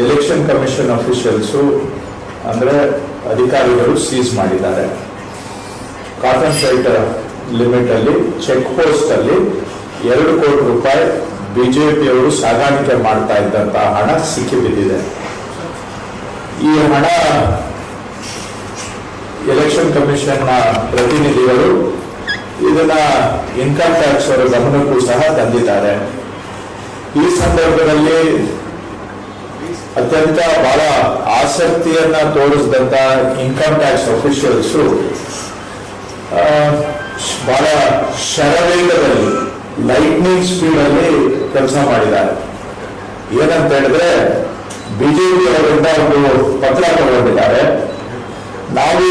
Election commission officials ಅಂದರೆ ಅಧಿಕಾರಿಗಳು seize ಮಾಡಿದ್ದಾರೆ. ಕಾನ್ಸಂಟ್ರೇಟ್ ಲಿಮಿಟ್ ಅಲ್ಲಿ ಚೆಕ್ ಪೋಸ್ಟ್ ಅಲ್ಲಿ 2 ಕೋಟಿ ರೂಪಾಯಿ ಬಿಜೆಪಿಯವರು ಸಾಗಾಣಿಕೆ ಮಾಡ್ತಾ ಇದ್ದಂತಹ ಹಣ ಸಿಕ್ಕಿಬಿದ್ದಿದೆ. ಈ ಹಣ ಎಲೆಕ್ಷನ್ ಕಮಿಷನ್ ನ ಪ್ರತಿನಿಧಿಗಳು ಇದನ್ನ ಇನ್ಕಮ್ ಟ್ಯಾಕ್ಸ್ ಅವರ ಗಮನಕ್ಕೂ ಸಹ ತಂದಿದ್ದಾರೆ. ಈ ಸಂದರ್ಭದಲ್ಲಿ ಅತ್ಯಂತ ಬಹಳ ಆಸಕ್ತಿಯನ್ನ ತೋರಿಸಿದಂತ ಇನ್ಕಮ್ ಟ್ಯಾಕ್ಸ್ ಅಫಿಷಿಯಲ್ಸ್ ಬಹಳ ಶರವೇಗದಲ್ಲಿ ಲೈಟ್ನಿಂಗ್ ಸ್ಪೀಡ್ ಅಲ್ಲಿ ಕೆಲಸ ಮಾಡಿದ್ದಾರೆ. ಏನಂತ ಹೇಳಿದ್ರೆ ಬಿಜೆಪಿ ಅವರಿಂದ ಒಂದು ಪತ್ರ ತಗೊಂಡಿದ್ದಾರೆ. ನಾವು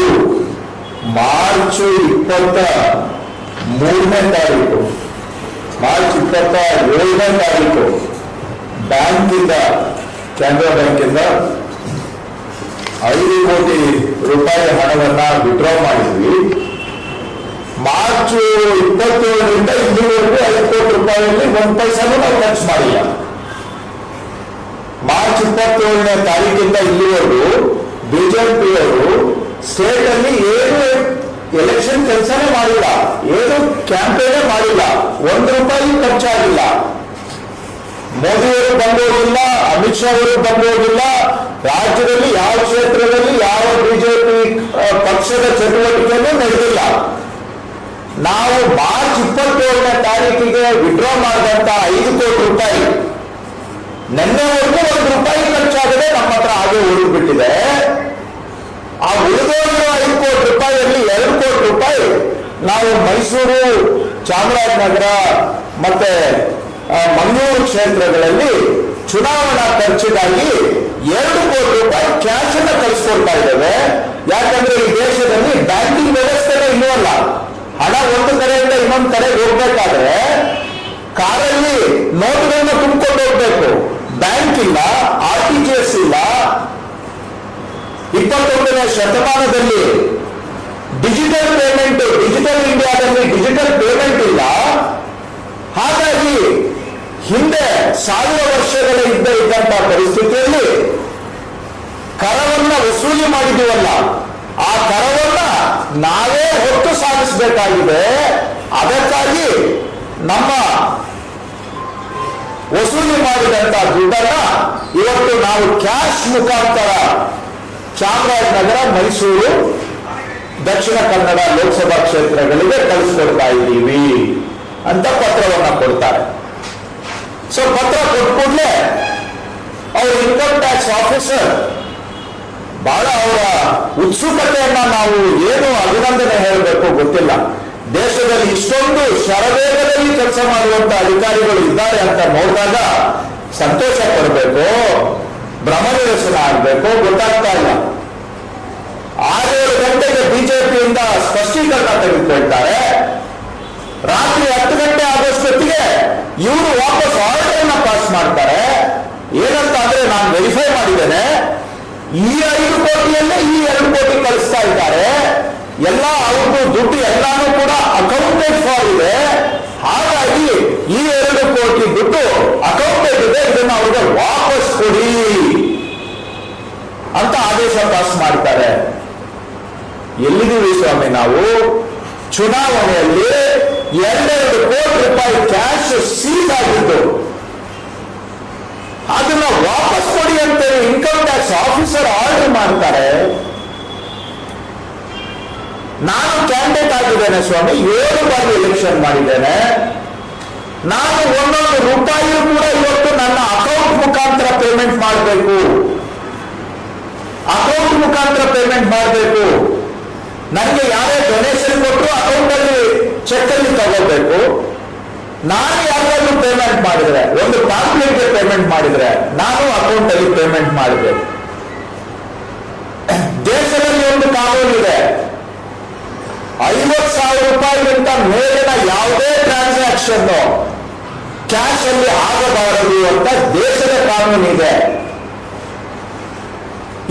ಮಾರ್ಚ್ 23ನೇ ತಾರೀಕು, ಮಾರ್ಚ್ 27ನೇ ತಾರೀಕು ಬ್ಯಾಂಕಿಂದ, ಕೆನರಾ ಬ್ಯಾಂಕಿಂದ 5 ಕೋಟಿ ರೂಪಾಯಿ ಹಣವನ್ನ ವಿಡ್ರಾ ಮಾಡಿದ್ವಿ. ಮಾರ್ಚ್ 27ರಿಂದ ಇಲ್ಲಿವರೆಗೂ 5 ಕೋಟಿ ರೂಪಾಯಿಯಲ್ಲಿ 1 ಪೈಸಾನು ನಾವು ಖರ್ಚು ಮಾಡಿಲ್ಲ. ಮಾರ್ಚ್ 27ನೇ ತಾರೀಕಿಂದ ಇಲ್ಲಿವರೆಗೂ ಬಿಜೆಪಿಯವರು ಸ್ಟೇಟ್ ಅಲ್ಲಿ ಏನು ಎಲೆಕ್ಷನ್ ಕೆಲಸನೇ ಮಾಡಿಲ್ಲ, ಏನು ಕ್ಯಾಂಪೇನೇ ಮಾಡಿಲ್ಲ, 1 ರೂಪಾಯಿ ಖರ್ಚಾಗಿಲ್ಲ. ಮೋದಿಯವರು ಬಂದೋಗಿಲ್ಲ, ಅಮಿತ್ ಶಾ ಅವರು ಬಂದೋಗಿಲ್ಲ. ರಾಜ್ಯದಲ್ಲಿ ಯಾವ ಕ್ಷೇತ್ರದಲ್ಲಿ ಯಾವ ಬಿಜೆಪಿ ಪಕ್ಷದ ಚಟುವಟಿಕೆಯೂ ನಡೆದಿಲ್ಲ. ನಾವು ಮಾರ್ಚ್ 27ನೇ ತಾರೀಕಿಗೆ ವಿಡ್ರಾ ಮಾಡಿದಂತ 5 ಕೋಟಿ ರೂಪಾಯಿ ನಿನ್ನೆವರೆಗೂ 1 ರೂಪಾಯಿ ಖರ್ಚಾಗದೆ ನಮ್ಮ ಹತ್ರ ಹಾಗೆ ಉಳಿದ್ಬಿಟ್ಟಿದೆ. ಆ ಉಳಿದೋಗಿರೋ 5 ಕೋಟಿ ರೂಪಾಯಿಯಲ್ಲಿ 2 ಕೋಟಿ ರೂಪಾಯಿ ನಾವು ಮೈಸೂರು, ಚಾಮರಾಜನಗರ ಮತ್ತೆ ಮಂಗಳೂರು ಕ್ಷೇತ್ರಗಳಲ್ಲಿ ಚುನಾವಣಾ ಖರ್ಚಿಗಾಗಿ 2 ಕೋಟಿ ರೂಪಾಯಿ ಕ್ಯಾಶ್ ಅನ್ನ ಕಳಿಸ್ಕೊಡ್ತಾ ಇದ್ದೇವೆ. ಯಾಕಂದ್ರೆ ಈ ದೇಶದಲ್ಲಿ ಬ್ಯಾಂಕಿಂಗ್ ವ್ಯವಸ್ಥೆನೇ ಇಲ್ಲವಲ್ಲ. ಹಣ ಒಂದು ಕಡೆಯಿಂದ ಇನ್ನೊಂದು ಕಡೆಗೆ ಹೋಗ್ಬೇಕಾದ್ರೆ ಕಾರಲ್ಲಿ ನೋಟುಗಳನ್ನ ತುಂಬಿಕೊಂಡು ಹೋಗ್ಬೇಕು. ಬ್ಯಾಂಕ್ ಇಲ್ಲ, RTGS ಇಲ್ಲ. 21ನೇ ಶತಮಾನದಲ್ಲಿ ಡಿಜಿಟಲ್ ಪೇಮೆಂಟ್, ಡಿಜಿಟಲ್ ಇಂಡಿಯಾದಲ್ಲಿ ಡಿಜಿಟಲ್ ಪೇಮೆಂಟ್ ಇಲ್ಲ. ಹಾಗಾಗಿ ಹಿಂದೆ 1000 ವರ್ಷಗಳ ಇದ್ದಂತಹ ಪರಿಸ್ಥಿತಿಯಲ್ಲಿ ಕರವನ್ನ ವಸೂಲಿ ಮಾಡಿದೀವಲ್ಲ, ಆ ಕರವನ್ನ ನಾವೇ ಹೊತ್ತು ಸಾಗಿಸಬೇಕಾಗಿದೆ. ಅದಕ್ಕಾಗಿ ನಮ್ಮ ವಸೂಲಿ ಮಾಡಿದಂತಹ ದುಡ್ಡನ್ನ ಇವತ್ತು ನಾವು ಕ್ಯಾಶ್ ಮುಖಾಂತರ ಚಾಮರಾಜನಗರ, ಮೈಸೂರು, ದಕ್ಷಿಣ ಕನ್ನಡ ಲೋಕಸಭಾ ಕ್ಷೇತ್ರಗಳಿಗೆ ಕಳಿಸ್ಕೊಡ್ತಾ ಇದ್ದೀವಿ ಅಂತ ಪತ್ರವನ್ನ ಕೊಡ್ತಾರೆ. ಸೊ ಪತ್ರ ಕೊಟ್ಟ ಕೂಡಲೇ ಅವ್ರ ಇನ್ಕಮ್ ಟ್ಯಾಕ್ಸ್ ಆಫೀಸರ್ ಬಹಳ ಅವರ ಉತ್ಸುಕತೆಯನ್ನ ನಾವು ಏನು ಅಭಿನಂದನೆ ಹೇಳಬೇಕು ಗೊತ್ತಿಲ್ಲ. ದೇಶದಲ್ಲಿ ಇಷ್ಟೊಂದು ಶರವೇಗದಲ್ಲಿ ಕೆಲಸ ಮಾಡುವಂತ ಅಧಿಕಾರಿಗಳು ಇದ್ದಾರೆ ಅಂತ ನೋಡಿದಾಗ ಸಂತೋಷ ಪಡಬೇಕು, ಭ್ರಮನಿರಸನ ಆಗಬೇಕು, ಗೊತ್ತಾಗ್ತಾ ಇಲ್ಲ. 6-7 ಗಂಟೆಗೆ ಬಿಜೆಪಿಯಿಂದ ಸ್ಪಷ್ಟೀಕರಣ ತೆಗೆದುಕೊಳ್ತಾರೆ. ರಾತ್ರಿ 10 ಗಂಟೆ ಆಗೋಷ್ಟೊತ್ತಿಗೆ ಇವರು ವಾಪಸ್ ಆರ್ಡರ್ ಅನ್ನ ಪಾಸ್ ಮಾಡ್ತಾರೆ. ಏನಂತ ಅಂದ್ರೆ, ನಾನು ವೆರಿಫೈ ಮಾಡಿದ್ದೇನೆ, ಈ 5 ಕೋಟಿಯಲ್ಲೇ ಈ 2 ಕೋಟಿ ಕಳಿಸ್ತಾ ಇದ್ದಾರೆ, ಎಲ್ಲ ಅವ್ರದ್ದು ದುಡ್ಡು ಎಲ್ಲಾನು ಕೂಡ ಅಕೌಂಟೆಡ್ ಫಾರ್ ಇದೆ. ಹಾಗಾಗಿ ಈ 2 ಕೋಟಿ ದುಡ್ಡು ಅಕೌಂಟೆಡ್ ಇದೆ, ಇದನ್ನು ಅವ್ರಿಗೆ ವಾಪಸ್ ಕೊಡಿ ಅಂತ ಆದೇಶ ಪಾಸ್ ಮಾಡ್ತಾರೆ. ಎಲ್ಲಿದ್ದೀವಿ ಸ್ವಾಮಿ ನಾವು? ಚುನಾವಣೆಯಲ್ಲಿ 2 ಕೋಟಿ ರೂಪಾಯಿ ಕ್ಯಾಶ್ ಸೀಸ್ ಆಗಿದ್ದು, ಅದನ್ನ ವಾಪಸ್ ಕೊಡಿ ಅಂತ ಇನ್ಕಮ್ ಟ್ಯಾಕ್ಸ್ ಆಫೀಸರ್ ಆರ್ಡರ್ ಮಾಡ್ತಾರೆ. ನಾನು ಕ್ಯಾಂಡಿಡೇಟ್ ಆಗಿದ್ದೇನೆ ಸ್ವಾಮಿ, 7 ಬಾರಿ ಎಲೆಕ್ಷನ್ ಮಾಡಿದ್ದೇನೆ. ನಾನು 1 ರೂಪಾಯಿಯೂ ಕೂಡ ಇವತ್ತು ನನ್ನ ಅಕೌಂಟ್ ಮುಖಾಂತರ ಪೇಮೆಂಟ್ ಮಾಡಬೇಕು, ಅಕೌಂಟ್ ಮುಖಾಂತರ ಪೇಮೆಂಟ್ ಮಾಡಬೇಕು. ನನಗೆ ಯಾರೇ ಡೊನೇಷನ್ ಕೊಟ್ಟರು ಅಕೌಂಟ್ ಅಲ್ಲಿ ಚೆಕ್ ಅಲ್ಲಿ ತಗೋಬೇಕು. ನಾನು ಯಾರಾದ್ರೂ ಪೇಮೆಂಟ್ ಮಾಡಿದ್ರೆ, ಒಂದು ಪಾಂಪ್ಲೆಟ್ಗೆ ಪೇಮೆಂಟ್ ಮಾಡಿದ್ರೆ ನಾನು ಅಕೌಂಟ್ ಅಲ್ಲಿ ಪೇಮೆಂಟ್ ಮಾಡಬೇಕು. ದೇಶದಲ್ಲಿ ಒಂದು ಕಾನೂನು ಇದೆ, 50,000 ರೂಪಾಯಿಗಿಂತ ಮೇಲಿನ ಯಾವುದೇ ಟ್ರಾನ್ಸಾಕ್ಷನ್ ಕ್ಯಾಶ್ ಅಲ್ಲಿ ಆಗಬಾರದು ಅಂತ ದೇಶದ ಕಾನೂನು ಇದೆ.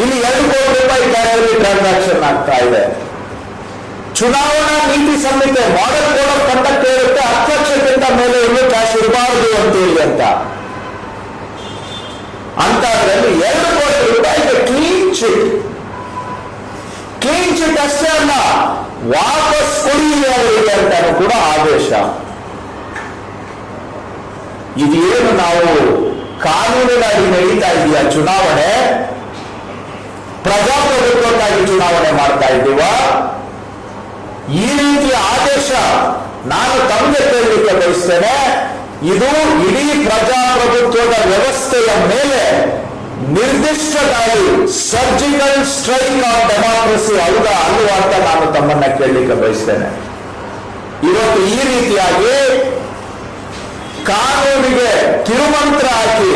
ಇಲ್ಲಿ 2 ಕೋಟಿ ರೂಪಾಯಿ ಕ್ಯಾಶಲ್ಲಿ ಟ್ರಾನ್ಸಾಕ್ಷನ್ ಆಗ್ತಾ ಇದೆ. ಚುನಾವಣಾ ನೀತಿ ಸಂಹಿತೆ ಮಾಡೆಲ್ ಕೋಡ್ ಆಫ್ ಕಂಡಕ್ಟ್ ಹೇಳುತ್ತೆ 10 ಲಕ್ಷಕ್ಕಿಂತ ಮೇಲೆ ಇನ್ನೂ ಕ್ಯಾಶ್ ಇರಬಾರದು ಅಂತ ಹೇಳಿ ಅಂತ. ಅಂತಾದ್ರೆ ವಿಚಾರದಲ್ಲಿ 2 ಕೋಟಿ ರೂಪಾಯಿಗೆ ಕ್ಲೀನ್ ಚಿಟ್ ಅಷ್ಟೇ ಅಲ್ಲ, ವಾಪಸ್ ಕೊಡಿ ಅವರಿಗೆ ಅಂತಾನು ಕೂಡ ಆದೇಶ. ಇದೇನು ನಾವು ಕಾನೂನಿನ ಅಡಿ ನಡೀತಾ ಇದೆಯಾ ಚುನಾವಣೆ, ಪ್ರಜಾಪ್ರಭುತ್ವಕ್ಕಾಗಿ ಚುನಾವಣೆ ಮಾಡ್ತಾ ಇದ್ದೀವ? ಈ ರೀತಿಯ ಆದೇಶ ನಾನು ತಮಗೆ ಕೇಳಲಿಕ್ಕೆ ಬಯಸ್ತೇನೆ. ಇದು ಇಡೀ ಪ್ರಜಾಪ್ರಭುತ್ವದ ವ್ಯವಸ್ಥೆಯ ಮೇಲೆ ನಿರ್ದಿಷ್ಟ ದಾಳಿ, ಸರ್ಜಿಕಲ್ ಸ್ಟ್ರೈಕ್ ಆನ್ ಡೆಮಾಕ್ರಸಿ ಹೌದಾ ಅಲ್ವಾ ಅಂತ ನಾನು ತಮ್ಮನ್ನ ಕೇಳಲಿಕ್ಕೆ ಬಯಸ್ತೇನೆ. ಇವತ್ತು ಈ ರೀತಿಯಾಗಿ ಕಾನೂನಿಗೆ ಕಿರುಮಂತ್ರ ಹಾಕಿ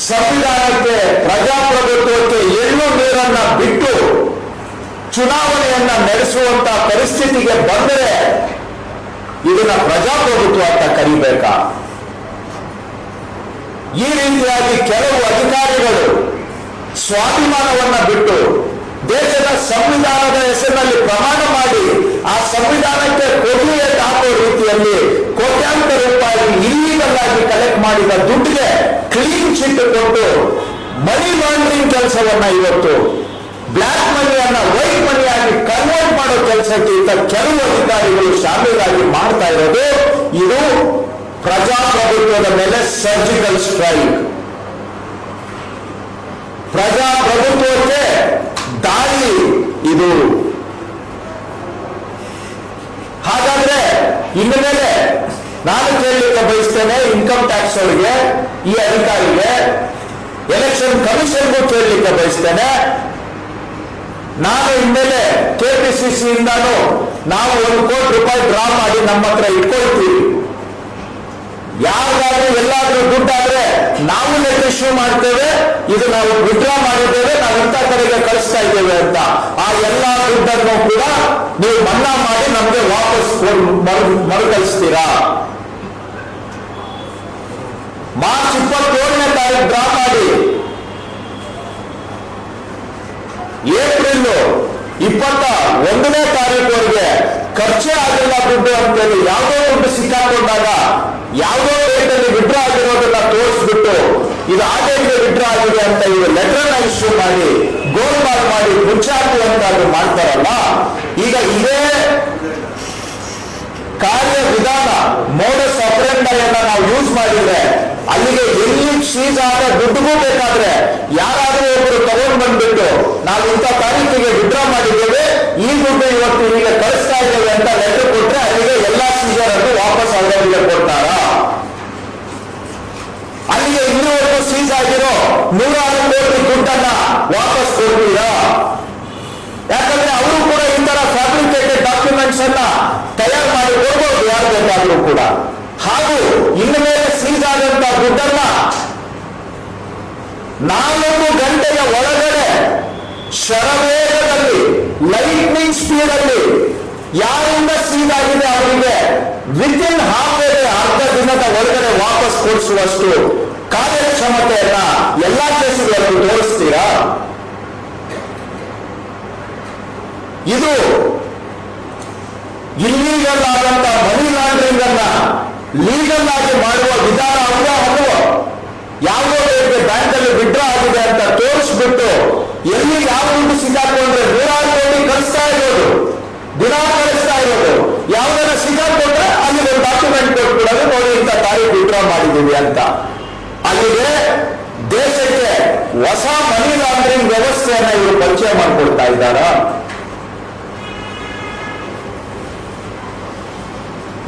ಸಂವಿಧಾನಕ್ಕೆ, ಪ್ರಜಾಪ್ರಭುತ್ವಕ್ಕೆ ಎಳ್ಳು ನೀರನ್ನ ಬಿಟ್ಟು ಚುನಾವಣೆಯನ್ನ ನಡೆಸುವಂತ ಪರಿಸ್ಥಿತಿಗೆ ಬಂದರೆ ಇದನ್ನ ಪ್ರಜಾಪ್ರಭುತ್ವ ಅಂತ ಕರಿಬೇಕಾ? ಈ ರೀತಿಯಾಗಿ ಕೆಲವು ಅಧಿಕಾರಿಗಳು ಸ್ವಾಭಿಮಾನವನ್ನ ಬಿಟ್ಟು ದೇಶದ ಸಂವಿಧಾನದ ಹೆಸರಿನಲ್ಲಿ ಪ್ರಮಾಣ ಮಾಡಿ ಆ ಸಂವಿಧಾನಕ್ಕೆ ಕೊಡುಗೆ ಹಾಕೋ ರೀತಿಯಲ್ಲಿ ಕೋಟ್ಯಾಂತರ ರೂಪಾಯಿ ಇಲ್ಲೀಗಲ್ ಆಗಿ ಕಲೆಕ್ಟ್ ಮಾಡಿದ ದುಡ್ಡಿಗೆ ಕ್ಲೀನ್ ಚಿಟ್ ಕೊಟ್ಟು ಮನಿ ಲಾಂಡ್ರಿಂಗ್ ಕೆಲಸವನ್ನ ಇವತ್ತು ಬ್ಲಾಕ್ ಮನಿಯನ್ನ ವೈಟ್ ಮನಿಯಾಗಿ ಕನ್ವರ್ಟ್ ಮಾಡೋ ಕೆಲಸಕ್ಕೆ ಕೆಲವು ಅಧಿಕಾರಿಗಳು ಶಾಮೀಲಾಗಿ ಮಾಡ್ತಾ ಇರೋದು ಇದು ಪ್ರಜಾಪ್ರಭುತ್ವದ ಮೇಲೆ ಸರ್ಜಿಕಲ್ ಸ್ಟ್ರೈಕ್, ಪ್ರಜಾಪ್ರಭುತ್ವಕ್ಕೆ ದಾಳಿ ಇದು. ಹಾಗಾದ್ರೆ ಇನ್ನು ಮೇಲೆ ನಾನು ಕೇಳಲಿಕ್ಕೆ ಬಯಸ್ತೇನೆ, ಇನ್ಕಮ್ ಟ್ಯಾಕ್ಸ್ ಅವರಿಗೆ, ಈ ಅಧಿಕಾರಿಗೆ, ಎಲೆಕ್ಷನ್ ಕಮಿಷನ್ಗೂ ಕೇಳಲಿಕ್ಕೆ ಬಯಸ್ತೇನೆ. ನಾನು ಇನ್ಮೇಲೆ ಕೆಪಿಸಿಸಿ ಇಂದಾನು ನಾವು 1 ಕೋಟಿ ರೂಪಾಯಿ ಡ್ರಾ ಮಾಡಿ ನಮ್ಮ ಹತ್ರ ಇಟ್ಕೊಳ್ತೀವಿ. ಯಾರಿಗಾದ್ರೂ ಎಲ್ಲಾದ್ರೂ ದುಡ್ಡಾದ್ರೆ ನಾವು ಲೆಟ್ ಇಶ್ಯೂ ಮಾಡ್ತೇವೆ, ಇದು ನಾವು ವಿಡ್ರಾ ಮಾಡಿದ್ದೇವೆ, ನಾವು ಇಂಥ ಕಡೆಗೆ ಕಳಿಸ್ತಾ ಇದ್ದೇವೆ ಅಂತ. ಆ ಎಲ್ಲಾ ದುಡ್ಡನ್ನು ಕೂಡ ನೀವು ಮನ್ನಾ ಮಾಡಿ ನಮ್ಗೆ ವಾಪಸ್ ಮರುಕಳಿಸ್ತೀರಾ? ಮಾರ್ಚ್ 27ನೇ ತಾರೀಕು ಡ್ರಾ ಮಾಡಿ ಏಪ್ರಿಲ್ 21ನೇ ತಾರೀಕುವರೆಗೆ ಖರ್ಚೇ ಆಗಿಲ್ಲ ದುಡ್ಡು ಅಂತೇಳಿ ಯಾವುದೋ ದುಡ್ಡು ಸಿಕ್ಕಾಕೊಂಡಾಗ ಯಾವುದೋ ಡೇಟಲ್ಲಿ ವಿಡ್ರಾ ಆಗಿರೋದನ್ನ ತೋರಿಸ್ಬಿಟ್ಟು ಇದು ಆ ಡೇಟ್ಗೆ ವಿಡ್ರಾ ಆಗಿದೆ ಅಂತ ಇವರು ಲೆಟರ್ ಇಶ್ಯೂ ಮಾಡಿ ಗೋಲ್ಮಾಲ್ ಮಾಡಿ ಮುಚ್ಚಾಕುವಂತಾದ್ರು ಮಾಡ್ತಾರಲ್ಲ. ಈಗ ಇದೇ ಕಾರ್ಯವಿಧಾನ ಮೋಡಸ್ ಆಪರೆಂಡಾಯನ್ನ ನಾವು ಯೂಸ್ ಮಾಡಿದ್ರೆ ಅಲ್ಲಿಗೆ ಎಲ್ಲಿ ಸೀಸ್ ಆದ ದುಡ್ಡುಗೂ ಬೇಕಾದ್ರೆ ಯಾರಾದ್ರೂ ಒಬ್ಬರು ತಗೊಂಡು ಬಂದ್ಬಿಟ್ಟು ನಾವು ಇಂಥ ತಾರೀಕಿಗೆ ವಿಡ್ರಾ ಮಾಡಿದ್ದೇವೆ, ಈ ದುಡ್ಡು ಇವತ್ತು ಹೀಗೆ ಕಳಿಸ್ತಾ ಇದ್ದೇವೆ ಅಂತ ಲೆಟರ್ ಕೊಟ್ರೆ ಅಲ್ಲಿಗೆ ಎಲ್ಲಾ ಸೀಸರ್ ಅನ್ನು ವಾಪಸ್ ಅವರಿಗೆ ಕೊಡ್ತಾರ? ಅಲ್ಲಿಗೆ ಇಲ್ಲಿವರೆಗೂ ಸೀಸ್ ಆಗಿರೋ 106 ಕೋಟಿ ದುಡ್ಡನ್ನ ವಾಪಸ್ ಕೊಡ್ತೀರಾ? ಯಾಕಂದ್ರೆ ಅವರು ಕೂಡ ಈ ತರ ಫ್ಯಾಬ್ರಿಕೇಟೆಡ್ ಡಾಕ್ಯುಮೆಂಟ್ಸ್ ಅನ್ನ ತಯಾರು ಮಾಡಿ ಕೊಡ್ಬೋದು ಯಾರು ಬೇಕಾದ್ರೂ ಕೂಡ. ಹಾಗೂ ಇನ್ನು ಮೇಲೆ ಸೀಸ್ ಆದಂತ ದುಡ್ಡನ್ನ 4 ಗಂಟೆಯ ಒಳಗಡೆ ಶರವೇಗದಲ್ಲಿ ಲೈಟ್ನಿಂಗ್ ಸ್ಪೀಡ್ ಅಲ್ಲಿ ಯಾರಿಂದ ಸೀಸ್ ಆಗಿದೆ ಅವರಿಗೆ ವಿತಿನ್ ಅರ್ಧ ದಿನದ ಒಳಗಡೆ ವಾಪಸ್ ಕೊಡಿಸುವಷ್ಟು ಕಾರ್ಯಕ್ಷಮತೆಯನ್ನ ಎಲ್ಲಾ ಕೇಸುಗಳನ್ನು ತೋರಿಸ್ತೀರಾ? ಇದು ಇಲ್ಲೀಗಲ್ ಆದಂತ ಮನಿ ಲಾಂಡ್ರಿಂಗ್ ಅನ್ನ ಲೀಗಲ್ ಆಗಿ ಮಾಡುವ ವಿಧಾನ ಅಲ್ವಾ? ಯಾವುದೋ ಬ್ಯಾಂಕ್ ಅಲ್ಲಿ ವಿಡ್ರಾ ಆಗಿದೆ ಅಂತ ತೋರಿಸ್ಬಿಟ್ಟು ಎಲ್ಲಿ ಯಾವ ದುಡ್ಡು ಸಿಕ್ಕಾಕೊಂಡ್ರೆ 106 ಕೋಟಿ ಕಳಿಸ್ತಾ ಇರೋದು, ದಿನ ಕಳಿಸ್ತಾ ಇರೋದು, ಯಾವ್ದಾರ ಸಿಕ್ಕಾಕೊಂಡ್ರೆ ಅಲ್ಲಿ ಒಂದು ಡಾಕ್ಯುಮೆಂಟ್ ಕೊಟ್ಬಿಡೋದು, ನೋಡಿ ಇಂಥ ತಾರೀಕು ವಿಡ್ರಾ ಮಾಡಿದ್ದೀವಿ ಅಂತ. ಅಲ್ಲಿಗೆ ದೇಶಕ್ಕೆ ಹೊಸ ಮನಿ ಲಾಂಡ್ರಿಂಗ್ ವ್ಯವಸ್ಥೆಯನ್ನ ಇವರು ಪರಿಚಯ ಮಾಡಿಕೊಡ್ತಾ ಇದ್ದಾರ.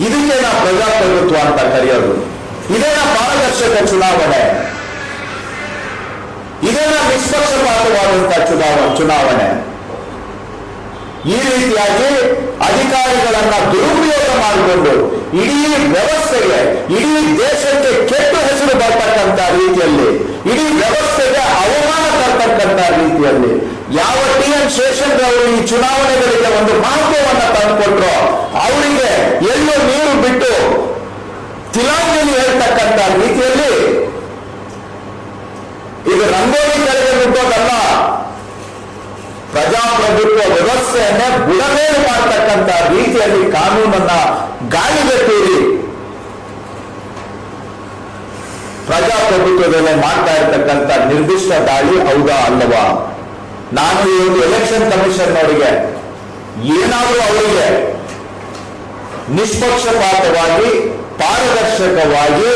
ಇದಕ್ಕೆ ನಾವು ಪ್ರಜಾಪ್ರಭುತ್ವ ಅಂತ ಕರೆಯೋದು? ಇದೇನ ಪಾರದರ್ಶಕ ಚುನಾವಣೆ? ಇದೇನ ನಿಷ್ಪಕ್ಷಪಾತವಾದಂತಹ ಚುನಾವಣೆ? ಈ ರೀತಿಯಾಗಿ ಅಧಿಕಾರಿಗಳನ್ನ ದುರುಪಯೋಗ ಮಾಡಿಕೊಂಡು ಇಡೀ ವ್ಯವಸ್ಥೆಗೆ, ಇಡೀ ದೇಶಕ್ಕೆ ಕೆಟ್ಟ ಹೆಸರು ಬರ್ತಕ್ಕಂಥ ರೀತಿಯಲ್ಲಿ, ಇಡೀ ವ್ಯವಸ್ಥೆಗೆ ಅವಮಾನ ತರ್ತಕ್ಕಂಥ ರೀತಿಯಲ್ಲಿ ಯಾವ ಟಿ.ಎನ್. ಶೇಷನ್ ಅವರು ಈ ಚುನಾವಣೆಗಳಿಗೆ ಒಂದು ಮಹತ್ವವನ್ನು ತಂದುಕೊಟ್ರು, ಅವರಿಗೆ ಎಲ್ಲೋ ನೀರು ಬಿಟ್ಟು ತಿಲಾಂಜಲಿ ಹೇಳ್ತಕ್ಕಂಥ ರೀತಿಯಲ್ಲಿ ಇದು ರಂಗೋಲಿ ಕೆಳಗೆ ಬಿಟ್ಟೋದಲ್ಲ, ಪ್ರಜಾಪ್ರಭುತ್ವ ವ್ಯವಸ್ಥೆಯನ್ನೇ ಬುಡಮೇಲು ಮಾಡತಕ್ಕಂಥ ರೀತಿಯಲ್ಲಿ ಕಾನೂನನ್ನ ಗಾಳಿಗೆ ತೂರಿ ಪ್ರಜಾಪ್ರಭುತ್ವದಲ್ಲಿ ಮಾಡ್ತಾ ಇರ್ತಕ್ಕಂಥ ನಿರ್ದಿಷ್ಟ ದಾಳಿ ಹೌದಾ ಅಲ್ಲವಾ? ನಾನು ಈ ಒಂದು ಎಲೆಕ್ಷನ್ ಕಮಿಷನ್ ಅವರಿಗೆ ಏನಾದರೂ ಅವರಿಗೆ ನಿಷ್ಪಕ್ಷಪಾತವಾಗಿ ಪಾರದರ್ಶಕವಾಗಿ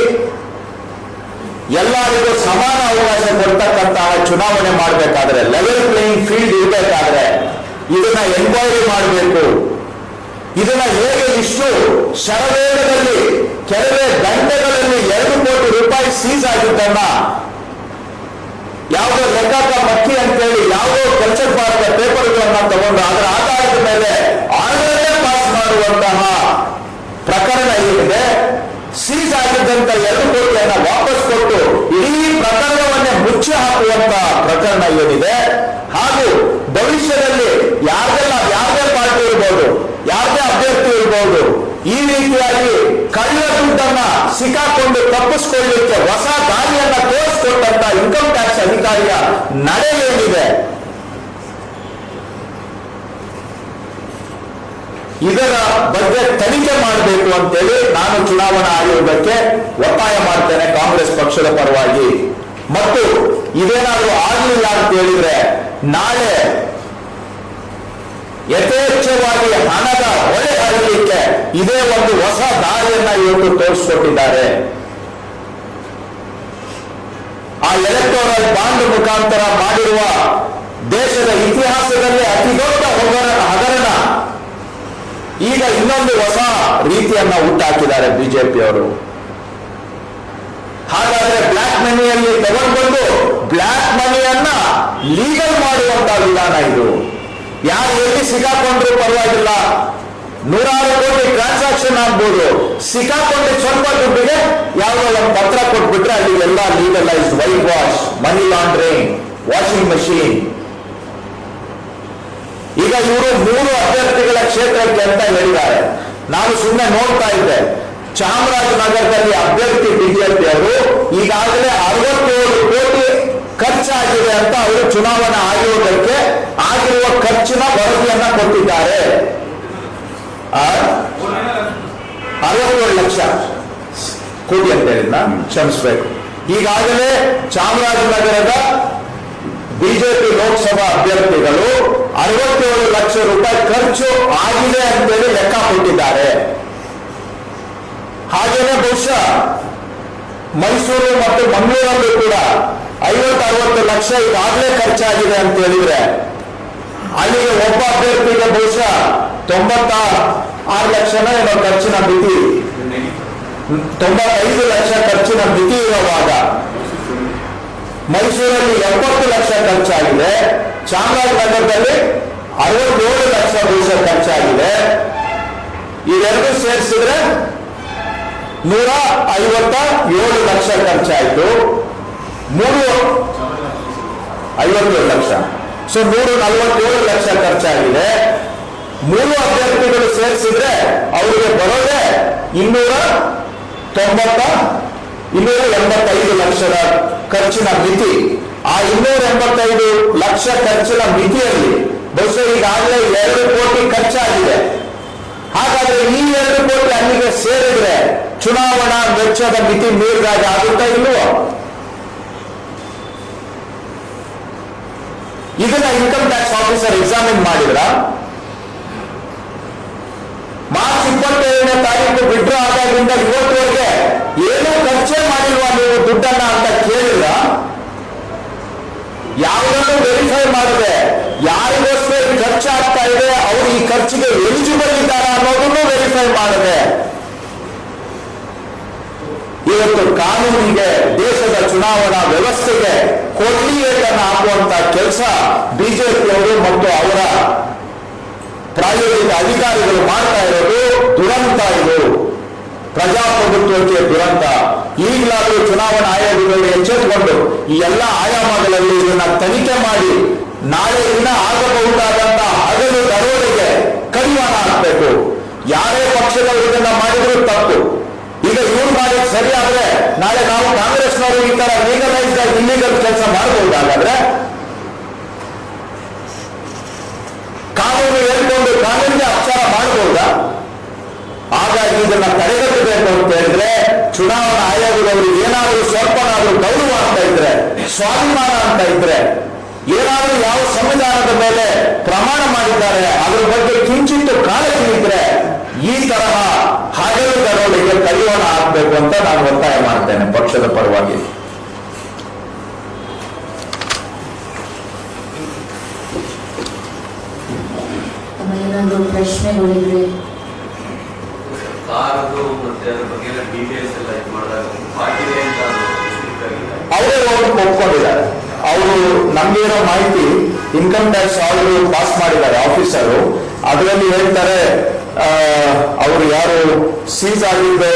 ಎಲ್ಲರಿಗೂ ಸಮಾನ ಅವಕಾಶ ಕೊಡ್ತಕ್ಕಂತಹ ಚುನಾವಣೆ ಮಾಡಬೇಕಾದ್ರೆ, ಲೆವೆಲ್ ಪ್ಲೇಯಿಂಗ್ ಫೀಲ್ಡ್ ಇರಬೇಕಾದ್ರೆ ಇದನ್ನ ಎನ್ಕ್ವೈರಿ ಮಾಡಬೇಕು. ಇದನ್ನ ಹೇಗೆ ಇಷ್ಟು ಶರವೇಗದಲ್ಲಿ ಕೆಲವೇ ಗಂಟೆಗಳಲ್ಲಿ 2 ಕೋಟಿ ರೂಪಾಯಿ ಸೀಸ್ ಆಗಿದ್ದನ್ನ ಯಾವುದೋ ಲೆಕ್ಕಾಕ ಮಕ್ಕಿ ಅಂತೇಳಿ ಯಾವುದೋ ಕೆಲಸದ ಭಾರತ ಪೇಪರ್ಗಳನ್ನ ತಗೊಂಡು ಅದರ ಆಧಾರದ ಮೇಲೆ ಆರ್ಡರ್ ಪಾಸ್ ಮಾಡುವಂತಹ ಪ್ರಕರಣ ಏನಿದೆ, ಸೀಸ್ ಆಗಿದ್ದಂತ 2 ಕೋಟಿಯನ್ನ ವಾಪಸ್ ಕೊಟ್ಟು ಇಡೀ ಪ್ರಕರಣವನ್ನೇ ಮುಚ್ಚಿ ಹಾಕುವಂತ ಪ್ರಕರಣ ಏನಿದೆ, ಹಾಗೂ ಭವಿಷ್ಯದಲ್ಲಿ ಯಾರದೇ ಪಾರ್ಟಿ ಇರಬಹುದು, ಯಾರದೇ ಅಭ್ಯರ್ಥಿ ಇರಬಹುದು, ಈ ರೀತಿಯಾಗಿ ಕಳ್ಳ ದುಡ್ಡನ್ನ ಸಿಕ್ಕಾಕೊಂಡು ತಪ್ಪಿಸ್ಕೊಳ್ಳಲಿಕ್ಕೆ ಹೊಸ ದಾರಿಯನ್ನ ತೋರಿಸಿಕೊಟ್ಟಂತ ಇನ್ಕಮ್ ಟ್ಯಾಕ್ಸ್ ಅಧಿಕಾರಿಯ ನಡೆ ಏನಿದೆ, ಇದರ ಬಗ್ಗೆ ತನಿಖೆ ಮಾಡಬೇಕು ಅಂತೇಳಿ ನಾನು ಚುನಾವಣಾ ಆಯೋಗಕ್ಕೆ ಒತ್ತಾಯ ಮಾಡ್ತೇನೆ ಕಾಂಗ್ರೆಸ್ ಪಕ್ಷದ ಪರವಾಗಿ. ಮತ್ತು ಇದೇನಾದ್ರೂ ಆಗಲಿಲ್ಲ ಅಂತ ಹೇಳಿದ್ರೆ ನಾಳೆ ಯಥೇಚ್ಛವಾಗಿ ಹಣದ ಹೊಳೆ ಹರಿಯಲಿಕ್ಕೆ ಇದೇ ಒಂದು ಹೊಸ ದಾರಿಯನ್ನ ಇವತ್ತು ತೋರಿಸಿಕೊಟ್ಟಿದ್ದಾರೆ. ಆ ಎಲೆಕ್ಟೋರಲ್ ಬಾಂಡ್ ಮುಖಾಂತರ ಮಾಡಿರುವ ದೇಶದ ಇತಿಹಾಸದಲ್ಲಿ ಅತಿ ದೊಡ್ಡ ಹಗರಣ ಈಗ ಇನ್ನೊಂದು ಹೊಸ ರೀತಿಯನ್ನ ಹುಟ್ಟಾಕಿದ್ದಾರೆ ಬಿಜೆಪಿಯವರು. ಹಾಗಾದ್ರೆ ಬ್ಲಾಕ್ ಮನಿಯಲ್ಲಿ ತಗೊಂಡ್ಬಂದು ಬ್ಲಾಕ್ ಮನಿಯನ್ನ ಲೀಗಲ್ ಮಾಡುವಂತ ವಿಧಾನ ಇದು. ಯಾರು ಎಲ್ಲಿ ಸಿಕ್ಕಾಕೊಂಡ್ರು ಪರವಾಗಿಲ್ಲ, 100 ಕೋಟಿ ಟ್ರಾನ್ಸಾಕ್ಷನ್ ಆಗ್ಬೋದು, ಸಿಕ್ಕಾಕೊಂಡು ಸ್ವಲ್ಪ ದುಡ್ಡಿಗೆ ಯಾವುದೋ ಒಂದು ಪತ್ರ ಕೊಟ್ಬಿಟ್ರೆ ಅಲ್ಲಿ ಎಲ್ಲ legalise, white wash, money laundering, washing machine. ಈಗ ಇವರು 3 ಅಭ್ಯರ್ಥಿಗಳ ಕ್ಷೇತ್ರಕ್ಕೆ ಅಂತ ಹೇಳಿದ್ದಾರೆ. ನಾನು ಸುಮ್ಮನೆ ನೋಡ್ತಾ ಇದ್ದೆ, ಚಾಮರಾಜನಗರದಲ್ಲಿ ಅಭ್ಯರ್ಥಿ ಬಿಜೆಪಿ ಅವರು ಈಗಾಗಲೇ 67 ಕೋಟಿ ಖರ್ಚಾಗಿದೆ ಅಂತ ಅವರು ಚುನಾವಣಾ ಆಯೋಗಕ್ಕೆ ಆಗಿರುವ ಖರ್ಚಿನ ವರದಿಯನ್ನ ಕೊಟ್ಟಿದ್ದಾರೆ. 67 ಲಕ್ಷ ಕೋಟಿ ಅಂತ ಹೇಳಿದ್ನ, ಕ್ಷಮಿಸಬೇಕು. ಈಗಾಗಲೇ ಚಾಮರಾಜನಗರದ ಬಿಜೆಪಿ ಲೋಕಸಭಾ ಅಭ್ಯರ್ಥಿಗಳು 67 ಲಕ್ಷ ರೂಪಾಯಿ ಖರ್ಚು ಆಗಿದೆ ಅಂತೇಳಿ ಲೆಕ್ಕ ಕೊಟ್ಟಿದ್ದಾರೆ. ಹಾಗೇನೆ ಬಹುಶಃ ಮೈಸೂರು ಮತ್ತು ಮಂಗಳೂರಲ್ಲೂ ಕೂಡ 50-60 ಲಕ್ಷ ಈಗಾಗಲೇ ಖರ್ಚಾಗಿದೆ ಅಂತ ಹೇಳಿದ್ರೆ ಅಲ್ಲಿಗೆ ಒಬ್ಬ ಅಭ್ಯರ್ಥಿಗೆ ಬಹುಶಃ 96 ಲಕ್ಷನ ಏನೋ ಖರ್ಚಿನ ಮಿತಿ, 95 ಲಕ್ಷ ಖರ್ಚಿನ ಮಿತಿ ಇರುವಾಗ ಮೈಸೂರಲ್ಲಿ 70 ಲಕ್ಷ ಖರ್ಚಾಗಿದೆ, ಚಾಮರಾಜನಗರದಲ್ಲಿ 67 ಲಕ್ಷ ಬಹುಶಃ ಖರ್ಚಾಗಿದೆ. ಇವೆರಡು ಸೇರಿಸಿದ್ರೆ 157 ಲಕ್ಷ ಖರ್ಚಾಯಿತು. 57 ಲಕ್ಷ, ಸೊ 147 ಲಕ್ಷ ಖರ್ಚಾಗಿದೆ. 3 ಅಭ್ಯರ್ಥಿಗಳು ಸೇರಿಸಿದ್ರೆ ಅವರಿಗೆ ಬರೋದೇ 285 ಲಕ್ಷದ ಖರ್ಚಿನ ಮಿತಿ. ಆ 285 ಲಕ್ಷ ಖರ್ಚಿನ ಮಿತಿಯಲ್ಲಿ ಬಹುಶಃ ಈಗಾಗಲೇ 2 ಕೋಟಿ ಖರ್ಚಾಗಿದೆ. ಹಾಗಾದ್ರೆ ಈ 2 ಕೋಟಿ ಅಲ್ಲಿಗೆ ಸೇರಿದ್ರೆ ಚುನಾವಣಾ ವೆಚ್ಚದ ಮಿತಿ ಮೀರಿದಾಗ ಆಗುತ್ತಾ ಇಲ್ವೋ? ಇದನ್ನ ಇನ್ಕಮ್ ಟ್ಯಾಕ್ಸ್ ಆಫೀಸರ್ ಎಕ್ಸಾಮಿನ್ ಮಾಡಿದ್ರ? ಮಾರ್ಚ್ 27ನೇ ತಾರೀಕು ವಿಡ್ರಾ ಆದಾಗಿಂದ ಇವತ್ತುವರೆಗೆ ಏನೂ ಖರ್ಚೇ ಮಾಡಿಲ್ವಾ ನೀವು ದುಡ್ಡನ್ನ ಅಂತ ಕೇಳಿದ್ರ? ಯಾವುದನ್ನು ವೆರಿಫೈ ಮಾಡಿದೆ, ಯಾರಿಗೋಸ್ಕರ ಖರ್ಚಾಗ್ತಾ ಇದೆ, ಅವರು ಈ ಖರ್ಚಿಗೆ ಎಲಿಜಿಬಲ್ ಇದ್ದಾರಾ ಅನ್ನೋದನ್ನು ವೆರಿಫೈ ಮಾಡಿದೆ. ಇವತ್ತು ಕಾನೂನಿಗೆ, ದೇಶದ ಚುನಾವಣಾ ವ್ಯವಸ್ಥೆಗೆ ಕೊಡ್ಲಿಯೇಟನ್ನು ಹಾಕುವಂತ ಕೆಲಸ ಬಿಜೆಪಿಯವರು ಮತ್ತು ಅವರ ಪ್ರಾಯೋಗಿಕ ಅಧಿಕಾರಿಗಳು ಮಾಡ್ತಾ ಇರೋದು ದುರಂತ. ಇದು ಪ್ರಜಾಪ್ರಭುತ್ವಕ್ಕೆ ದುರಂತ. ಈಗಲಾದರೂ ಚುನಾವಣಾ ಆಯೋಗಗಳು ಎಚ್ಚೆತ್ತುಕೊಂಡು ಈ ಎಲ್ಲ ಆಯಾಮಗಳಲ್ಲಿ ಇದನ್ನ ತನಿಖೆ ಮಾಡಿ ನಾಳೆ ದಿನ ಆಗಬಹುದಾದಂತಹ ಹಗಲು ದರೋಡೆಗೆ ಕಡಿವಾಣ ಹಾಕಬೇಕು. ಯಾರೇ ಪಕ್ಷದವರು ಇದನ್ನ ಮಾಡಿದ್ರು ತಪ್ಪು. ಈಗ ಇವ್ರು ಮಾಡಿದ್ ಸರಿಯಾದ್ರೆ ನಾಳೆ ನಾವು ಕಾಂಗ್ರೆಸ್ನವರು ಈ ತರ ಲೀಗಲೈಸ್ಡ್ ಇಲ್ಲಿಗಲ್ ಕೆಲಸ ಮಾಡಬಹುದಾಗಾದ್ರೆ ಕಾನೂನು ಹೇಳ್ಕೊಂಡು ಕಾನೂನಿಗೆ ಅಪಚಾರ ಮಾಡಬಹುದಾ? ಹಾಗಾಗಿ ಇದನ್ನ ತಡೆಗಟ್ಟಬೇಕು ಅಂತ ಹೇಳಿದ್ರೆ ಚುನಾವಣಾ ಆಯೋಗದವರು ಏನಾದರೂ ಸ್ವಲ್ಪ ಏನಾದರೂ ಗೌರವ ಅಂತ ಇದ್ರೆ, ಸ್ವಾಭಿಮಾನ ಅಂತ ಇದ್ರೆ, ಏನಾದರೂ ಯಾವ ಸಂವಿಧಾನದ ಮೇಲೆ ಪ್ರಮಾಣ ಮಾಡಿದ್ದಾರೆ ಅದರ ಬಗ್ಗೆ ಕಿಂಚಿತ್ತು ಕಾಳಜಿ ಇದ್ರೆ ಈ ತರಹ ಹಗಲು ದರೋಡೆಗೆ ಕಡಿವಾಣ ಹಾಕಬೇಕು ಅಂತ ನಾನು ಒತ್ತಾಯ ಮಾಡ್ತೇನೆ ಪಕ್ಷದ ಪರವಾಗಿ. ಏನಾದರೂ ಪ್ರಶ್ನೆಗಳಿದ್ರೆ ಅವರೇ ಒಪ್ಕೊಂಡಿದ್ದಾರೆ. ಅವರು ನಮ್ಗೆ ಇರೋ ಮಾಹಿತಿ ಇನ್ಕಮ್ ಟ್ಯಾಕ್ಸ್ ಅವರು ಪಾಸ್ ಮಾಡಿದ್ದಾರೆ ಆಫೀಸರು. ಅದರಲ್ಲಿ ಹೇಳ್ತಾರೆ ಅವರು ಯಾರು ಸೀಸ್ ಆಗಿದ್ದು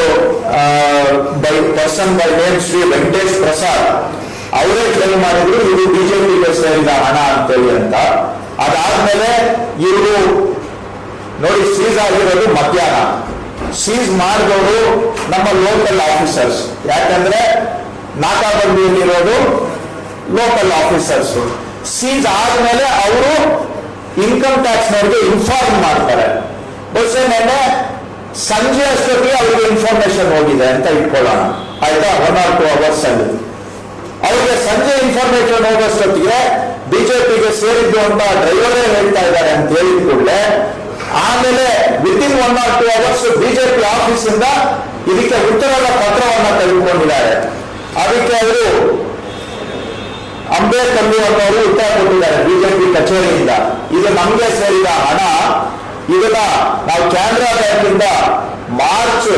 by person by name Shri Venkatesh Prasad ಅವರೇ ಕ್ಲೇಮ್ ಮಾಡಿದ್ರು ಇದು ಬಿಜೆಪಿಗೆ ಸೇರಿದ ಹಣ ಅಂತೇಳಿ ಅಂತ. ಅದಾದ್ಮೇಲೆ ಇವರು ನೋಡಿ ಸೀಸ್ ಆಗಿರೋದು ಮಧ್ಯಾಹ್ನ, ಸೀಸ್ ಮಾಡಿದವರು ನಮ್ಮ ಲೋಕಲ್ ಆಫೀಸರ್ಸ್. ಯಾಕಂದ್ರೆ ನಾಕಾಬಂದಿಯಲ್ಲಿರೋದು ಲೋಕಲ್ ಆಫೀಸರ್ಸ್. ಸೀಸ್ ಆದ್ಮೇಲೆ ಅವರು ಇನ್ಕಮ್ ಟ್ಯಾಕ್ಸ್ ನವರಿಗೆ ಇನ್ಫಾರ್ಮ್ ಮಾಡ್ತಾರೆ. ಬಹುಶಃ ನೆನ್ನೆ ಸಂಜೆ ಅಷ್ಟೊತ್ತಿಗೆ ಅವರಿಗೆ ಇನ್ಫಾರ್ಮೇಶನ್ ಹೋಗಿದೆ ಅಂತ ಇಟ್ಕೊಳ್ಳೋಣ, ಆಯ್ತಾ? 1 or 2 hours ಅಲ್ಲಿ ಅವರಿಗೆ ಸಂಜೆ ಇನ್ಫಾರ್ಮೇಶನ್ ಹೋಗೋಷ್ಟೊತ್ತಿಗೆ ಬಿಜೆಪಿಗೆ ಸೇರಿದ್ದು ಅಂತ ಡ್ರೈವರೇ ಹೇಳ್ತಾ ಇದ್ದಾರೆ ಅಂತ ಹೇಳಿದ ಕೂಡಲೇ ಆಮೇಲೆ within 1 or 2 hours BJP office ಇಂದ ಇದಕ್ಕೆ ಉತ್ತರದ ಪತ್ರವನ್ನ ತೆಗೆದುಕೊಂಡಿದ್ದಾರೆ. ಅದಕ್ಕೆ ಅವರು ಅಂಬೇಡ್ಕರ್ ಅನ್ನೋರು ಉತ್ತರ ಕೊಟ್ಟಿದ್ದಾರೆ ಬಿಜೆಪಿ ಕಚೇರಿಯಿಂದ. ಇದು ನಮಗೆ ಸೇರಿದ ಹಣ, ಇದನ್ನ ನಾವು ಕೆನರಾ ಬ್ಯಾಂಕ್ ಇಂದ ಮಾರ್ಚ್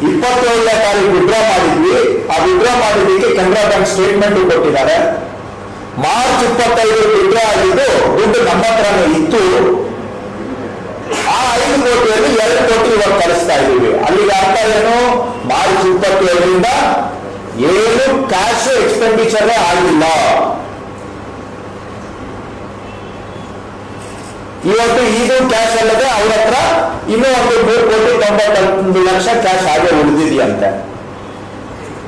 27ನೇ ತಾರೀಕು ವಿಡ್ರಾ ಮಾಡಿದ್ವಿ. ಆ ವಿಡ್ರಾ ಮಾಡಿದ್ದಕ್ಕೆ ಕೆನರಾ ಬ್ಯಾಂಕ್ ಸ್ಟೇಟ್ಮೆಂಟ್ ಕೊಟ್ಟಿದ್ದಾರೆ. ಮಾರ್ಚ್ 25 ವಿಡ್ರಾ ಆಗಿದ್ದು ದುಡ್ಡು ನಮ್ಮ ಹತ್ರನೇ ಇತ್ತು. ಆ 5 ಕೋಟಿಯಲ್ಲಿ 2 ಕೋಟಿ ಇವಾಗ ಕಳಿಸ್ತಾ ಇದ್ದೀವಿ. ಅಲ್ಲಿಗೆ ಅರ್ಥ ಏನು? ಮಾರ್ಚ್ 27ರಿಂದ ಏನು ಕ್ಯಾಶ್ ಎಕ್ಸ್ಪೆಂಡಿಚರ್ ಆಗಿಲ್ಲ. ಇವತ್ತು ಇದು ಕ್ಯಾಶ್ ಅಲ್ಲದೆ ಅವ್ರ ಹತ್ರ ಇನ್ನೂ ಒಂದು 3,91,00,000 ಕ್ಯಾಶ್ ಹಾಗೆ ಉಳಿದಿದೆಯಂತೆ.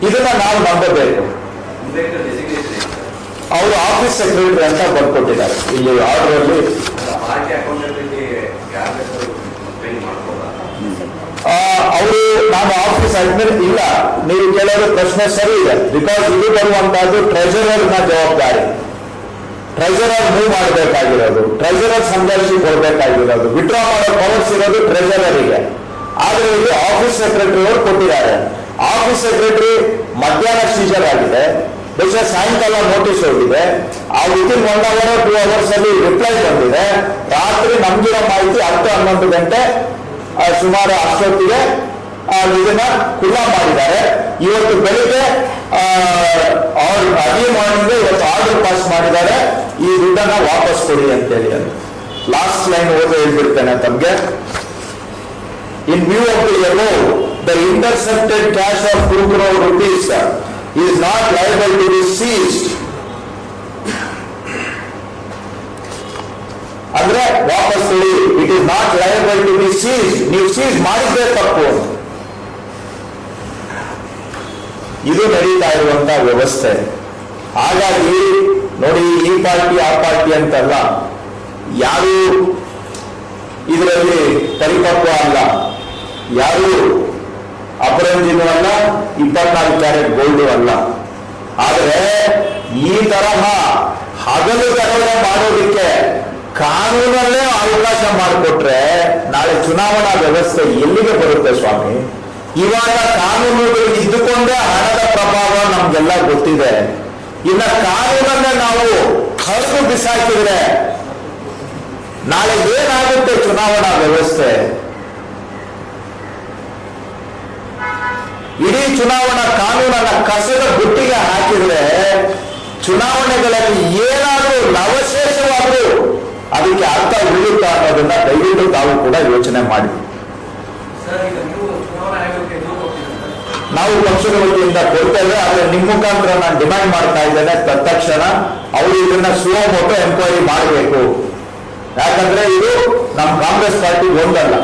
ಇದನ್ನ ನಾವು ನಂಬಬೇಕು. ಅವರು ಆಫೀಸ್ ಸೆಕ್ರೆಟರಿ ಅಂತ ಬರ್ಕೊಟ್ಟಿದ್ದಾರೆ ಇಲ್ಲಿ ಆರ್ಡರ್ ಅಲ್ಲಿ. ಅವರು ನಾನು ಆಫೀಸ್ ಅಡ್ಮಿನ್ ಇಲ್ಲ, ನೀವು ಕೇಳೋದು ಪ್ರಶ್ನೆ ಸರಿ ಇದೆ. ಬಿಕಾಸ್ ಇದು ಬರುವಂತಹದ್ದು ಟ್ರೆಜರರ್ ನ ಜವಾಬ್ದಾರಿ. ಟ್ರೆಜರರ್ ಮೂವ್ ಮಾಡಬೇಕಾಗಿರೋದು, ಟ್ರೆಜರರ್ ಸಂದರ್ಶಿ ಕೊಡಬೇಕಾಗಿರೋದು, ವಿಡ್ರಾ ಮಾಡೋ ಪವರ್ಸ್ ಇರೋದು ಟ್ರೆಜರರಿಗೆ. ಆದ್ರೆ ಇಲ್ಲಿ ಆಫೀಸ್ ಸೆಕ್ರೆಟರಿ ಅವರು ಕೊಟ್ಟಿದ್ದಾರೆ. ಆಫೀಸ್ ಸೆಕ್ರೆಟರಿ ಮಧ್ಯಾಹ್ನ ಸೀಜರ್ ಆಗಿದೆ, ಬಹುಶಃ ಸಾಯಂಕಾಲ ನೋಟಿಸ್ ಹೋಗಿದೆ. ಆ ವಿತಿನ್ 1 hour 2 hours ಅಲ್ಲಿ ರಿಪ್ಲೈ ಬಂದಿದೆ. ರಾತ್ರಿ ನಮ್ಗಿರೋ ಮಾಹಿತಿ 10-11 ಗಂಟೆ ಸುಮಾರು ಅಷ್ಟೊತ್ತಿಗೆ ಇದನ್ನ ಖುಲ್ಲಾ ಮಾಡಿದ್ದಾರೆ. ಇವತ್ತು ಬೆಳಿಗ್ಗೆ ಅರ್ಲಿ ಮಾರ್ನಿಂಗ್ ಇವತ್ತು ಆರ್ಡರ್ ಪಾಸ್ ಮಾಡಿದ್ದಾರೆ, ಈ ದುಡ್ಡನ್ನ ವಾಪಸ್ ಕೊಡಿ ಅಂತೇಳಿ. ಲಾಸ್ಟ್ ಲೈನ್ ಓದಿ ಹೇಳ್ಬಿಡ್ತೇನೆ ತಮ್ಗೆ. In view of the above, the intercepted cash of 2 crore rupees is not liable to be seized. ಅಂದ್ರೆ ವಾಪಸ್ ಕೊಡಿ, it is not liable to be seize. ನೀವು ಸೀಸ್ ಮಾಡಿದ್ದೇ ತಪ್ಪು. ಇದು ನಡೀತಾ ಇರುವಂತಹ ವ್ಯವಸ್ಥೆ. ಹಾಗಾಗಿ ನೋಡಿ, ಈ ಪಾರ್ಟಿ ಆ ಪಾರ್ಟಿ ಅಂತಲ್ಲ, ಯಾರು ಇದರಲ್ಲಿ ಪರಿಪಕ್ವ ಅಲ್ಲ, ಯಾರು ಅಪರಂಜಿನೂ ಅಲ್ಲ, 24 ಕ್ಯಾರೆಟ್ ಗೋಲ್ಡು ಅಲ್ಲ. ಆದರೆ ಈ ತರಹ ಹಗಲು ದರೋಡೆ ಮಾಡೋದಕ್ಕೆ ಕಾನೂನಲ್ಲೇ ಅವಕಾಶ ಮಾಡಿಕೊಟ್ರೆ ನಾಳೆ ಚುನಾವಣಾ ವ್ಯವಸ್ಥೆ ಎಲ್ಲಿಗೆ ಬರುತ್ತೆ ಸ್ವಾಮಿ? ಇವಾಗ ಕಾನೂನುಗಳು ಇದ್ದುಕೊಂಡೇ ಹಣದ ಪ್ರಭಾವ ನಮ್ಗೆಲ್ಲ ಗೊತ್ತಿದೆ. ಇನ್ನ ಕಾನೂನನ್ನೇ ನಾವು ಹರಿದು ಬಿಸಾಕಿದ್ರೆ ನಾಳೆ ಏನಾಗುತ್ತೆ ಚುನಾವಣಾ ವ್ಯವಸ್ಥೆ? ಇಡೀ ಚುನಾವಣಾ ಕಾನೂನನ್ನ ಕಸದ ಬುಟ್ಟಿಗೆ ಹಾಕಿದ್ರೆ ಚುನಾವಣೆಗಳಲ್ಲಿ ಏನಾದರೂ ನವಶೇಷವಾದರೂ ಅದಕ್ಕೆ ಅರ್ಥ ಉಳಿಯುತ್ತಾ ಅನ್ನೋದನ್ನ ದಯವಿಟ್ಟು ತಾವು ಕೂಡ ಯೋಚನೆ ಮಾಡಿ. ನಾವು ಪಕ್ಷದ ವತಿಯಿಂದ ಕೊಡ್ತೇವೆ, ಆದ್ರೆ ನಿಮ್ಮ ಮುಖಾಂತರ ನಾನು ಡಿಮ್ಯಾಂಡ್ ಮಾಡ್ತಾ ಇದ್ದೇನೆ, ತತ್ಕ್ಷಣ ಅವರು ಇದನ್ನ ಸುವಮೋಟೋ ಎನ್ಕ್ವೈರಿ ಮಾಡಬೇಕು. ಯಾಕಂದ್ರೆ ಇದು ನಮ್ಮ ಕಾಂಗ್ರೆಸ್ ಪಾರ್ಟಿ ಒಂದಲ್ಲ,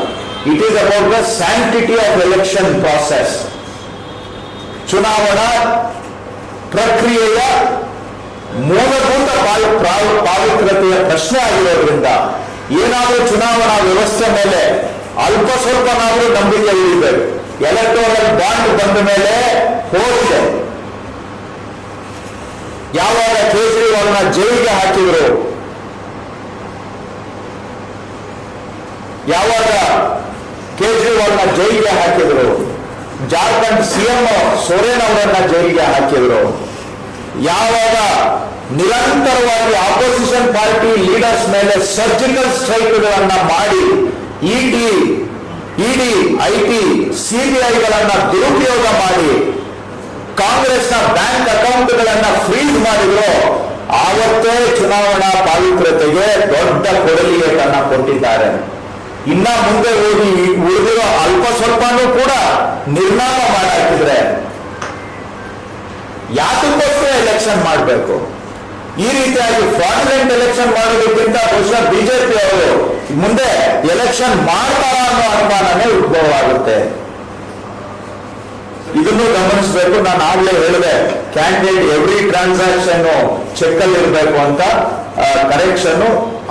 it is about the sanctity of election process. ಚುನಾವಣಾ ಪ್ರಕ್ರಿಯೆಯ ಮೂಲಭೂತ ಪಾವಿತ್ರ್ಯತೆಯ ಪ್ರಶ್ನೆ ಆಗಿರೋದ್ರಿಂದ ಏನಾದರೂ ಚುನಾವಣಾ ವ್ಯವಸ್ಥೆ ಮೇಲೆ ಅಲ್ಪ ಸ್ವಲ್ಪನಾದರೂ ನಂಬಿಕೆ ಇರಬೇಕು. ಎಲೆಕ್ಟೋರಲ್ ಬಾಂಡ್ ಬಂದ ಮೇಲೆ ಹೋಗಿದೆ, ಯಾವಾಗ ಕೇಜ್ರಿವಾಲ್ನ ಜೈಲಿಗೆ ಹಾಕಿದ್ರು, ಯಾವಾಗ ಕೇಜ್ರಿವಾಲ್ನ ಜೈಲಿಗೆ ಹಾಕಿದ್ರು, ಜಾರ್ಖಂಡ್ ಸಿಎಂ ಸೊರೇನ್ ಅವರನ್ನ ಜೈಲಿಗೆ ಹಾಕಿದ್ರು, ಯಾವಾಗ ನಿರಂತರವಾಗಿ ಆಪೋಸಿಷನ್ ಪಾರ್ಟಿ ಲೀಡರ್ಸ್ ಮೇಲೆ ಸರ್ಜಿಕಲ್ ಸ್ಟ್ರೈಕ್ಗಳನ್ನ ಮಾಡಿ ಇಡಿ, ಐಟಿ, ಸಿಬಿಐಗಳನ್ನ ದುರುಪಯೋಗ ಮಾಡಿ ಕಾಂಗ್ರೆಸ್ನ ಬ್ಯಾಂಕ್ ಅಕೌಂಟ್ಗಳನ್ನ ಫ್ರೀಸ್ ಮಾಡಿದ್ರು, ಆವತ್ತೇ ಚುನಾವಣಾ ಪಾವಿತ್ರ್ಯತೆಗೆ ದೊಡ್ಡ ಕೊಡಲಿಯನ್ನ ಕೊಟ್ಟಿದ್ದಾರೆ. ಇನ್ನ ಮುಂದೆ ಹೋಗಿ ಉಳಿದಿರೋ ಅಲ್ಪ ಸ್ವಲ್ಪನೂ ಕೂಡ ನಿರ್ನಾಮ ಮಾಡಾಕಿದ್ರೆ ಯಾತಕ್ಕೋಸ್ಕರ ಎಲೆಕ್ಷನ್ ಮಾಡಬೇಕು? ಈ ರೀತಿಯಾಗಿ ಫ್ರಾಡ್ಯುಲೆಂಟ್ ಎಲೆಕ್ಷನ್ ಮಾಡೋದಕ್ಕಿಂತ ಬಹುಶಃ ಬಿಜೆಪಿ ಅವರು ಮುಂದೆ ಎಲೆಕ್ಷನ್ ಮಾಡ್ತಾರ ಅನ್ನೋ ಅನುಮಾನನೇ ಉದ್ಭವ ಆಗುತ್ತೆ. ಇದನ್ನು ಗಮನಿಸಬೇಕು. ನಾನು ಆಗ್ಲೇ ಹೇಳಿದೆ, ಕ್ಯಾಂಡಿಡೇಟ್ ಎವ್ರಿ ಟ್ರಾನ್ಸಾಕ್ಷನ್ ಚೆಕ್ ಅಲ್ಲಿ ಇರಬೇಕು ಅಂತ. ಕರೆಕ್ಷನ್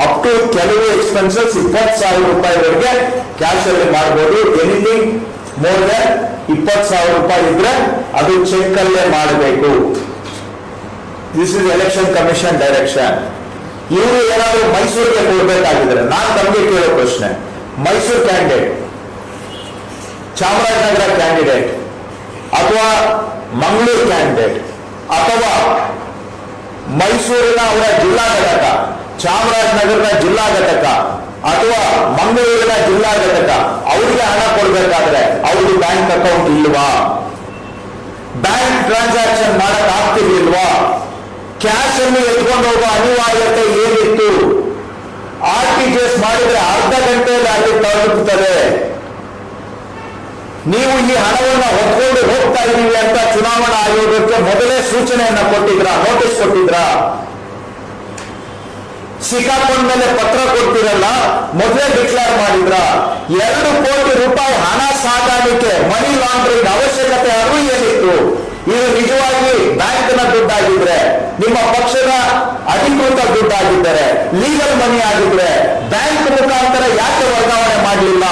ಅಪ್ ಟು ಕೆಲವು ಎಕ್ಸ್ಪೆನ್ಸಸ್ 20,000 ರೂಪಾಯಿವರೆಗೆ ಕ್ಯಾಶ್ ಅಲ್ಲಿ ಮಾಡಬಹುದು. ಎನಿಥಿಂಗ್ ಮೋರ್ ದನ್ 20,000 ರೂಪಾಯಿ ಇದ್ರೆ ಅದು ಚೆಕ್ ಅಲ್ಲೇ ಮಾಡಬೇಕು. This is election commission direction. ಇವರು ಏನಾದರೂ ಮೈಸೂರಿಗೆ ಕೊಡ್ಬೇಕಾಗಿದ್ರೆ ನಾನು ತಮಗೆ ಕೇಳೋ ಪ್ರಶ್ನೆ, ಮೈಸೂರು ಕ್ಯಾಂಡಿಡೇಟ್, ಚಾಮರಾಜನಗರ ಕ್ಯಾಂಡಿಡೇಟ್, ಅಥವಾ ಮಂಗಳೂರು ಕ್ಯಾಂಡಿಡೇಟ್, ಅಥವಾ ಮೈಸೂರಿನ ಅವರ ಜಿಲ್ಲಾ ಘಟಕ, ಚಾಮರಾಜನಗರದ ಜಿಲ್ಲಾ ಘಟಕ, ಅಥವಾ ಮಂಗಳೂರಿನ ಜಿಲ್ಲಾ ಘಟಕ, ಅವರಿಗೆ ಹಣ ಕೊಡಬೇಕಾದ್ರೆ ಅವ್ರಿಗೆ ಬ್ಯಾಂಕ್ ಅಕೌಂಟ್ ಇಲ್ವಾ? ಬ್ಯಾಂಕ್ ಟ್ರಾನ್ಸಾಕ್ಷನ್ ಮಾಡಕ್ ಆಗ್ತಿರ್ಲಿಲ್ವಾ? ಕ್ಯಾಶ್ ಅನ್ನು ಎತ್ಕೊಂಡು ಹೋಗೋ ಅನಿವಾರ್ಯತೆ ಏನಿತ್ತು? RTGS ಮಾಡಿದ್ರೆ ಅರ್ಧ ಗಂಟೆಯಲ್ಲಿ ಅಲ್ಲಿ ತಲುಪುತ್ತದೆ. ನೀವು ಈ ಹಣವನ್ನು ಹೊತ್ಕೊಂಡು ಹೋಗ್ತಾ ಇದೀವಿ ಅಂತ ಚುನಾವಣಾ ಆಯೋಗಕ್ಕೆ ಮೊದಲೇ ಸೂಚನೆಯನ್ನ ಕೊಟ್ಟಿದ್ರಾ? ನೋಟಿಸ್ ಕೊಟ್ಟಿದ್ರಾ? ಸಿಕ್ಕಾಕೊಂಡ ಮೇಲೆ ಪತ್ರ ಕೊಡ್ತಿರಲ್ಲ, ಮೊದಲೇ ಡಿಕ್ಲೇರ್ ಮಾಡಿದ್ರ? 2 ಕೋಟಿ ರೂಪಾಯಿ ಹಣ ಸಾಗಾಣಿಕೆ, ಮನಿ ಲಾಂಡ್ರಿಂಗ್ ಅವಶ್ಯಕತೆ ಅರಿವು ಏನಿತ್ತು? ಇದು ನಿಜವಾಗಿ ಬ್ಯಾಂಕ್ನ ದುಡ್ಡಾಗಿದ್ರೆ, ನಿಮ್ಮ ಪಕ್ಷದ ಅಧಿಕೃತ ದುಡ್ಡಾಗಿದ್ದರೆ, ಲೀಗಲ್ ಮನಿ ಆಗಿದ್ರೆ ಬ್ಯಾಂಕ್ ಮುಖಾಂತರ ಯಾಕೆ ವರ್ಗಾವಣೆ ಮಾಡಲಿಲ್ಲ?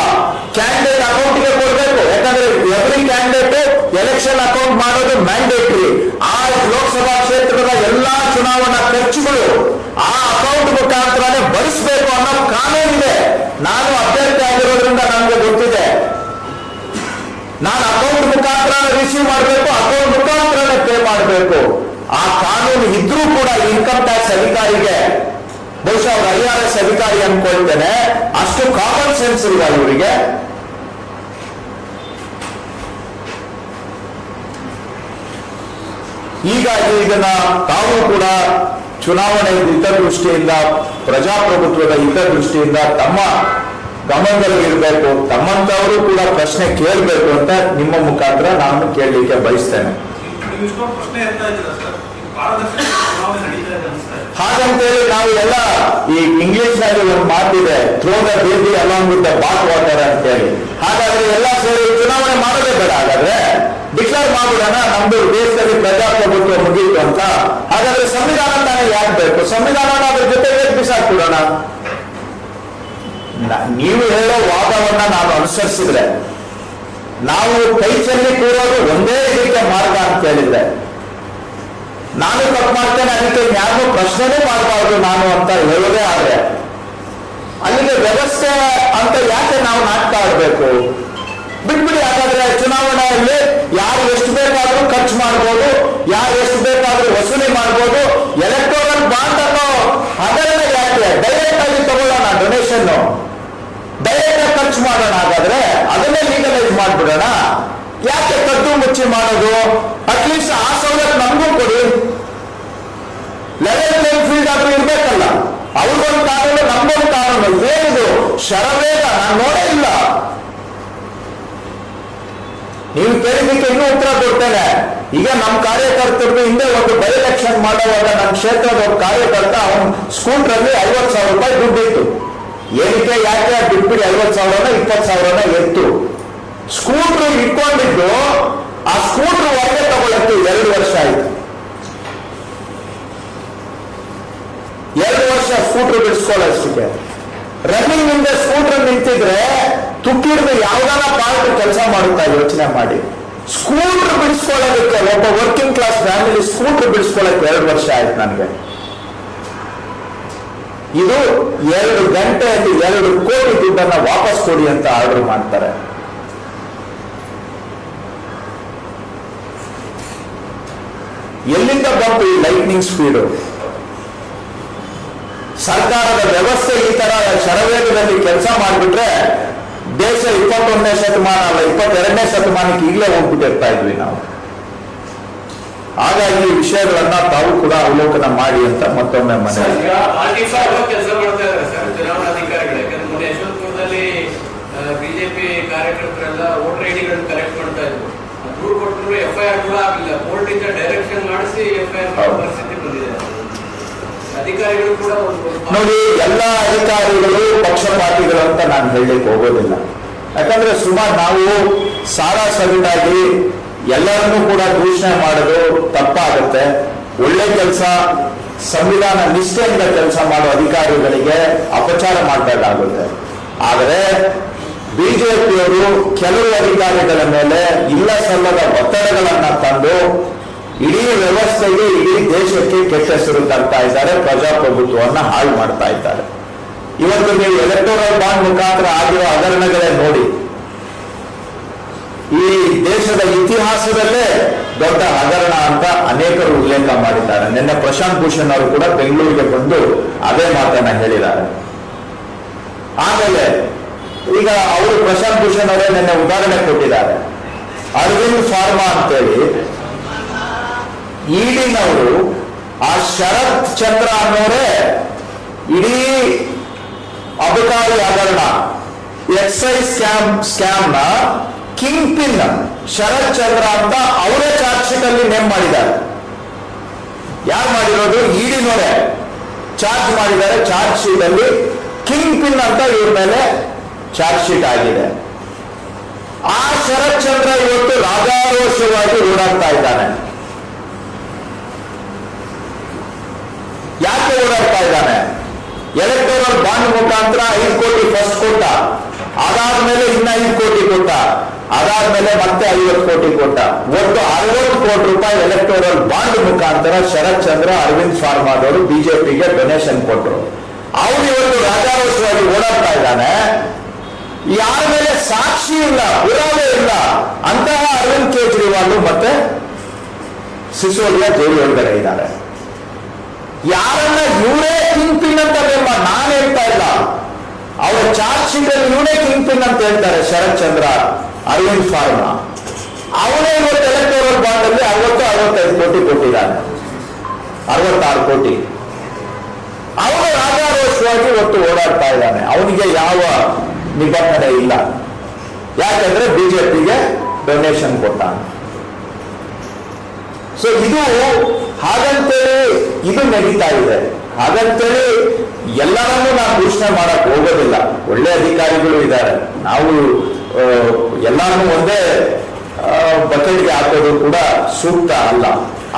ಕ್ಯಾಂಡಿಡೇಟ್ ಅಕೌಂಟ್ಗೆ ಕೊಡಬೇಕು. ಯಾಕಂದ್ರೆ ಎವ್ರಿ ಕ್ಯಾಂಡಿಡೇಟ್ ಎಲೆಕ್ಷನ್ ಅಕೌಂಟ್ ಮಾಡೋದು ಮ್ಯಾಂಡೇಟರಿ. ಆ ಲೋಕಸಭಾ ಕ್ಷೇತ್ರದ ಎಲ್ಲಾ ಚುನಾವಣಾ ಖರ್ಚುಗಳು ಆ ಅಕೌಂಟ್ ಮುಖಾಂತರನೇ ಭರಿಸಬೇಕು ಅನ್ನೋ ಕಾನೂನಿದೆ. ನಾನು ಅಭ್ಯರ್ಥಿ ಆಗಿರೋದ್ರಿಂದ ನನಗೆ ಗೊತ್ತಿದೆ. ನಾನು ಅಕೌಂಟ್ ಮುಖಾಂತರ ರಿಸೀವ್ ಮಾಡಬೇಕು, ಅಕೌಂಟ್ ಮುಖಾಂತರನೇ ಪೇ ಮಾಡಬೇಕು. ಆ ಕಾನೂನು ಇದ್ರೂ ಕೂಡ ಇನ್ಕಮ್ ಟ್ಯಾಕ್ಸ್ ಅಧಿಕಾರಿಗೆ, ಬಹುಶಃ ಅವರು IRS ಅಧಿಕಾರಿ ಅನ್ಕೊಳ್ತೇನೆ, ಅಷ್ಟು ಕಾಮನ್ ಸೆನ್ಸ್ ಇಲ್ವಾ ಇವರಿಗೆ? ಹೀಗಾಗಿ ಇದನ್ನ ತಾವು ಕೂಡ ಚುನಾವಣೆ ಹಿತದೃಷ್ಟಿಯಿಂದ, ಪ್ರಜಾಪ್ರಭುತ್ವದ ಹಿತದೃಷ್ಟಿಯಿಂದ ತಮ್ಮ ಗಮನದಲ್ಲಿ ಇರಬೇಕು. ತಮ್ಮಂತವರು ಕೂಡ ಪ್ರಶ್ನೆ ಕೇಳಬೇಕು ಅಂತ ನಿಮ್ಮ ಮುಖಾಂತರ ನಾನು ಕೇಳಲಿಕ್ಕೆ ಬಯಸ್ತೇನೆ. ಹಾಗಂತೇಳಿ ನಾವು ಎಲ್ಲ ಈ ಇಂಗ್ಲಿಷ್ ನಲ್ಲಿ ಒಂದು ಮಾತಿದೆ, throw the baby along with the bath water ಅಂತ ಹೇಳಿ. ಹಾಗಾದ್ರೆ ಎಲ್ಲ ಸೇರಿ ಚುನಾವಣೆ ಮಾಡೋದೇ ಬೇಡ, ಹಾಗಾದ್ರೆ ಡಿಕ್ಲೇರ್ ಮಾಡ್ಬಿಡೋಣ ನಮ್ದು ದೇಶದಲ್ಲಿ ಪ್ರಜಾಪ್ರಭುತ್ವ ಮುಗಿಯಿತು ಅಂತ. ಹಾಗಾದ್ರೆ ಸಂವಿಧಾನ ತಾನೇ ಯಾಕೆ ಬೇಕು? ಸಂವಿಧಾನ ಅದ್ರ ಜೊತೆಗೆ ಬಿಸಾಕ್ಬಿಡೋಣ. ನೀವು ಹೇಳೋ ವಾದವನ್ನ ನಾನು ಅನುಸರಿಸಿದ್ರೆ, ನಾವು ಕೈ ಚೆಲ್ಲಿ ಕೂರೋದು ಒಂದೇ ಇದಕ್ಕೆ ಮಾರ್ಗ ಅಂತ ಹೇಳಿದ್ರೆ, ನಾನು ತಪ್ಪು ಮಾಡ್ತೇನೆ ಅದಕ್ಕೆ ಯಾರು ಪ್ರಶ್ನೆನೇ ಮಾಡಬಾರ್ದು ನಾನು ಅಂತ ಹೇಳೋದೇ ಆದ್ರೆ, ಅಲ್ಲಿಗೆ ವ್ಯವಸ್ಥೆ ಅಂತ ಯಾಕೆ ನಾವು ನಾಟಕ ಆಡ್ಬೇಕು? ಬಿಟ್ಬಿಡಿ. ಹಾಗಾದ್ರೆ ಚುನಾವಣೆಯಲ್ಲಿ ಯಾರು ಎಷ್ಟು ಬೇಕಾದ್ರೂ ಖರ್ಚು ಮಾಡ್ಬೋದು, ಯಾರು ಎಷ್ಟು ಬೇಕಾದ್ರೂ ವಸೂಲಿ ಮಾಡ್ಬೋದು. ಎಲೆಕ್ಟೋರಲ್ ಬಾಂಡ್ ಅನ್ನೋ ಅದನ್ನ ಯಾಕೆ ಡೈರೆಕ್ಟ್ ಆಗಿ ತಗೊಳ್ಳೋಣ? ಡೊನೇಷನ್ ಡೈರೆಕ್ಟ್ ಆಗಿ ಖರ್ಚು ಮಾಡೋಣ. ಹಾಗಾದ್ರೆ ಅದನ್ನೇ ಲೀಗಲೈಸ್ ಮಾಡ್ಬಿಡೋಣ. ಯಾಕೆ ಕದ್ದು ಮುಚ್ಚಿ ಮಾಡೋದು? ಅಟ್ಲೀಸ್ಟ್ ಆ ಸವಲತ್ತು ನಮಗೂ ಕೊಡಿ. ಲೆವೆಲ್ ಪ್ಲೇಯಿಂಗ್ ಫೀಲ್ಡ್ ಆದ್ರೂ ಇರ್ಬೇಕಲ್ಲ. ಅವ್ರಿಗೊಂದು ಕಾನೂನು, ನಮ್ಗೊಂದು ಕಾನೂನು. ಏನಿದು ಶರವೇಗ? ನಾನು ನೋಡೇ ಇಲ್ಲ. ನೀವು ಕೇಳಿದ್ದಕ್ಕೆ ಇನ್ನೂ ಉತ್ತರ ಕೊಡ್ತೇನೆ. ಈಗ ನಮ್ಮ ಕಾರ್ಯಕರ್ತರಿಗೆ ಹಿಂದೆ ಒಂದು ಬೈ ಎಲೆಕ್ಷನ್ ಮಾಡುವಾಗ ನಮ್ಮ ಕ್ಷೇತ್ರದ ಒಂದು ಕಾರ್ಯಕರ್ತ ಅವನು ಸ್ಕೂಟ್ರಲ್ಲಿ 50,000 ರೂಪಾಯಿ ದುಡ್ಡಿತ್ತು. ಏನಕ್ಕೆ ಯಾಕೆ ಬಿಟ್ಬಿಡಿ 50,000ನ 20,000ನ ಎತ್ತು ಸ್ಕೂಟ್ರು ಇಟ್ಕೊಂಡಿದ್ದು, ಆ ಸ್ಕೂಟ್ರು ಹೊರಗೆ ತಗೊಳಕ್ಕೆ 2 ವರ್ಷ ಆಯ್ತು. 2 ವರ್ಷ ಸ್ಕೂಟ್ರು ಬಿಡಿಸ್ಕೊಳ್ಳೋಷ್ಟಕ್ಕೆ. ರನ್ನಿಂಗ್ ಹಿಂದೆ ಸ್ಕೂಟ್ರ್ ನಿಂತಿದ್ರೆ ತುಕ್ಕಿಡ್ದು ಯಾವ್ದಾನ ಪಾರ್ಟ್ ಕೆಲಸ ಮಾಡುತ್ತಾ ಯೋಚನೆ ಮಾಡಿ. ಸ್ಕೂಟರ್ ಬಿಡಿಸ್ಕೊಳ್ಳೋದಕ್ಕೆ ಒಬ್ಬ ವರ್ಕಿಂಗ್ ಕ್ಲಾಸ್ ಫ್ಯಾಮಿಲಿ ಸ್ಕೂಟರ್ ಬಿಡಿಸ್ಕೊಳ್ಳೋಕೆ 2 ವರ್ಷ ಆಯ್ತು ನನಗೆ. ಇದು 2 ಗಂಟೆಯಲ್ಲಿ 2 ಕೋಟಿ ದುಡ್ಡನ್ನ ವಾಪಸ್ ಕೊಡಿ ಅಂತ ಆರ್ಡರ್ ಮಾಡ್ತಾರೆ. ಎಲ್ಲಿಂದ ಬಂತು ಈ ಲೈಟ್ನಿಂಗ್ ಸ್ಪೀಡು? ಸರ್ಕಾರದ ವ್ಯವಸ್ಥೆ ಈ ತರ ಶರವೇಗದಲ್ಲಿ ಕೆಲಸ ಮಾಡಿಬಿಟ್ರೆ ದೇಶ 21ನೇ ಶತಮಾನ ಅಲ್ಲ 22ನೇ ಶತಮಾನಕ್ಕೆ ಈಗಲೇ ಹೋಗ್ಬಿಟ್ಟಿರ್ತಾ ಇದ್ವಿ ನಾವು. ಹಾಗಾಗಿ ಈ ವಿಷಯಗಳನ್ನ ತಾವು ಕೂಡ ಅವಲೋಕನ ಮಾಡಿ ಅಂತ ಮತ್ತೊಮ್ಮೆ ಮನೆ ಕೆಲಸ ಮಾಡ್ತಾ ಇದ್ದಾರೆ ಸರ್ ಚುನಾವಣಾಧಿಕಾರಿಗಳು. ಯಾಕಂದ್ರೆ ಮೊನ್ನೆ ಯಶವಂತಪುರದಲ್ಲಿ ಬಿಜೆಪಿ ಕಾರ್ಯಕರ್ತರೆಲ್ಲ ವೋಟರ್ ಐಡಿಗಳನ್ನು ಕಲೆಕ್ಟ್ ಮಾಡ್ತಾ ಇದ್ರು. ದೂರು ಕೊಟ್ಟರು FIR ಕೂಡ ಆಗಲಿಲ್ಲ. ಕೋರ್ಟ್ ಇಂದ ಡೈರೆಕ್ಷನ್ ಮಾಡಿಸಿ FIR ಪರಿಸ್ಥಿತಿ ಬಂದಿದೆ. ಅಧಿಕಾರಿಗಳು ಕೂಡ ನೋಡಿ, ಎಲ್ಲ ಅಧಿಕಾರಿಗಳು ಪಕ್ಷಪಾತಿಗಳು ಅಂತ ನಾನು ಹೇಳಲಿಕ್ಕೆ ಹೋಗೋದಿಲ್ಲ. ಯಾಕಂದ್ರೆ ಸುಮಾರು ನಾವು ಸಾರಾ ಸಗಟಾಗಿ ಎಲ್ಲರನ್ನೂ ಕೂಡ ದೂಷಣೆ ಮಾಡೋದು ತಪ್ಪಾಗುತ್ತೆ. ಒಳ್ಳೆ ಕೆಲಸ ಸಂವಿಧಾನ ನಿಷ್ಠೆಯಿಂದ ಕೆಲಸ ಮಾಡೋ ಅಧಿಕಾರಿಗಳಿಗೆ ಅಪಚಾರ ಮಾಡಬೇಕಾಗುತ್ತೆ. ಆದರೆ ಬಿಜೆಪಿಯವರು ಕೆಲವು ಅಧಿಕಾರಿಗಳ ಮೇಲೆ ಇಲ್ಲ ಸಲ್ಲದ ಒತ್ತಡಗಳನ್ನ ತಂದು ಇಡೀ ವ್ಯವಸ್ಥೆಗೆ ಇಡೀ ದೇಶಕ್ಕೆ ಕೆಟ್ಟ ಹೆಸರು ತರ್ತಾ ಇದ್ದಾರೆ, ಪ್ರಜಾಪ್ರಭುತ್ವವನ್ನು ಹಾಳು ಮಾಡ್ತಾ ಇದ್ದಾರೆ. ಇವತ್ತು ನೀವು ಎಲೆಕ್ಟೋರಲ್ ಬಾಂಡ್ ಮುಖಾಂತರ ಆಗಿರೋ ಹಗರಣಗಳೇ ನೋಡಿ. ಈ ದೇಶದ ಇತಿಹಾಸದಲ್ಲೇ ದೊಡ್ಡ ಹಗರಣ ಅಂತ ಅನೇಕರು ಉಲ್ಲೇಖ ಮಾಡಿದ್ದಾರೆ. ನಿನ್ನೆ ಪ್ರಶಾಂತ್ ಭೂಷಣ್ ಅವರು ಕೂಡ ಬೆಂಗಳೂರಿಗೆ ಬಂದು ಅದೇ ಮಾತನ್ನ ಹೇಳಿದ್ದಾರೆ. ಆಮೇಲೆ ಈಗ ಅವರು ಪ್ರಶಾಂತ್ ಭೂಷಣ್ ಅವರೇ ನಿನ್ನೆ ಉದಾಹರಣೆ ಕೊಟ್ಟಿದ್ದಾರೆ. ಅರವಿಂದ್ ಫಾರ್ಮಾ ಅಂತೇಳಿ ಈಡಿನವರು ಆ ಶರತ್ ಚಂದ್ರ ಅನ್ನೋರೇ ಇಡೀ ಅಬಕಾರಿ ಹಗರಣ ಎಕ್ಸೈಸ್ ಸ್ಕ್ಯಾಮ್ ನ ಕಿಂಗ್ ಪಿನ್ ಶರತ್ ಚಂದ್ರ ಅಂತ ಅವರೇ ಚಾರ್ಜ್ ಶೀಟ್ ಅಲ್ಲಿ ನೇಮ್ ಮಾಡಿದ್ದಾರೆ. ಯಾರು ಮಾಡಿರೋದು? ಈಡಿನವರೇ ಚಾರ್ಜ್ ಮಾಡಿದ್ದಾರೆ. ಚಾರ್ಜ್ ಶೀಟ್ ಅಲ್ಲಿ ಕಿಂಗ್ ಪಿನ್ ಅಂತ ಇವ್ರ ಮೇಲೆ ಚಾರ್ಜ್ ಶೀಟ್ ಆಗಿದೆ. ಆ ಶರತ್ ಚಂದ್ರ ಇವತ್ತು ರಾಜಾರೋಷವಾಗಿ ಓಡಾಡ್ತಾ ಇದ್ದಾನೆ. ಯಾಕೆ ಓಡಾಡ್ತಾ ಇದ್ದಾನೆ? ಎಲೆಕ್ಟೋರಲ್ ಬಾಂಡ್ ಮುಖಾಂತರ 5 ಕೋಟಿ ಫಸ್ಟ್ ಕೊಟ್ಟ, ಅದಾದ್ಮೇಲೆ ಇನ್ನ 5 ಕೋಟಿ ಕೊಟ್ಟ, ಅದಾದ್ಮೇಲೆ ಮತ್ತೆ 50 ಕೋಟಿ ಕೊಟ್ಟ. ಒಟ್ಟು 60 ಕೋಟಿ ರೂಪಾಯಿ ಎಲೆಕ್ಟೋರಲ್ ಬಾಂಡ್ ಮುಖಾಂತರ ಶರತ್ ಚಂದ್ರ ಅರವಿಂದ್ ಫಾರ್ಮಾದವರು ಬಿಜೆಪಿಗೆ ಡೊನೇಷನ್ ಕೊಟ್ಟರು. ಅವ್ರು ಇವತ್ತು ರಾಜಾರೋಷವಾಗಿ ಓಡಾಡ್ತಾ ಇದ್ದಾನೆ. ಯಾರ ಮೇಲೆ ಸಾಕ್ಷಿ ಇಲ್ಲ, ಪುರಾವೆ ಇಲ್ಲ ಅಂತಹ ಅರವಿಂದ್ ಕೇಜ್ರಿವಾಲ್ ಮತ್ತೆ ಸಿಸೋಡಿಯಾ ಜೈಲು ಒಳಗಡೆ ಇದ್ದಾರೆ. ಯಾರನ್ನ ಇವರೇ ಕಿಂಗ್ ಪಿನ್ ಅಂತ ನಾನು ಹೇಳ್ತಾ ಇಲ್ಲ, ಅವರ ಚಾರ್ಜ್ ಶೀಟ್ ಅಲ್ಲಿ ಇವರೇ ಕಿಂಗ್ ಪಿನ್ ಅಂತ ಹೇಳ್ತಾರೆ. ಶರತ್ ಚಂದ್ರ ಅರವಿಂದ್ ಫಾರ್ಮಾ ಅವನೇ ಇವತ್ತು ಎಲೆಕ್ಟೋರಲ್ ಬಾಂಡ್ ಅಲ್ಲಿ 65 ಕೋಟಿ ಕೊಟ್ಟಿದ್ದಾನೆ, 66 ಕೋಟಿ. ಅವನು ರಾಜಾರೋಷವಾಗಿ ಇವತ್ತು ಓಡಾಡ್ತಾ ಇದ್ದಾನೆ. ಅವನಿಗೆ ಯಾವ ನಿಬಂಧನೆ ಇಲ್ಲ, ಯಾಕಂದ್ರೆ ಬಿಜೆಪಿಗೆ ಡೊನೇಷನ್ ಕೊಟ್ಟಾನೆ. ಸೊ ಇದು ಹಾಗಂತೇಳಿ ಇದು ನಡೀತಾ ಇದೆ. ಹಾಗಂತೇಳಿ ಎಲ್ಲರನ್ನೂ ನಾವು ದೂಷಣೆ ಮಾಡಕ್ ಹೋಗೋದಿಲ್ಲ. ಒಳ್ಳೆ ಅಧಿಕಾರಿಗಳು ಇದ್ದಾರೆ. ನಾವು ಎಲ್ಲರನ್ನೂ ಒಂದೇ ಬಕೆಟ್ಗೆ ಹಾಕೋದು ಕೂಡ ಸೂಕ್ತ ಅಲ್ಲ.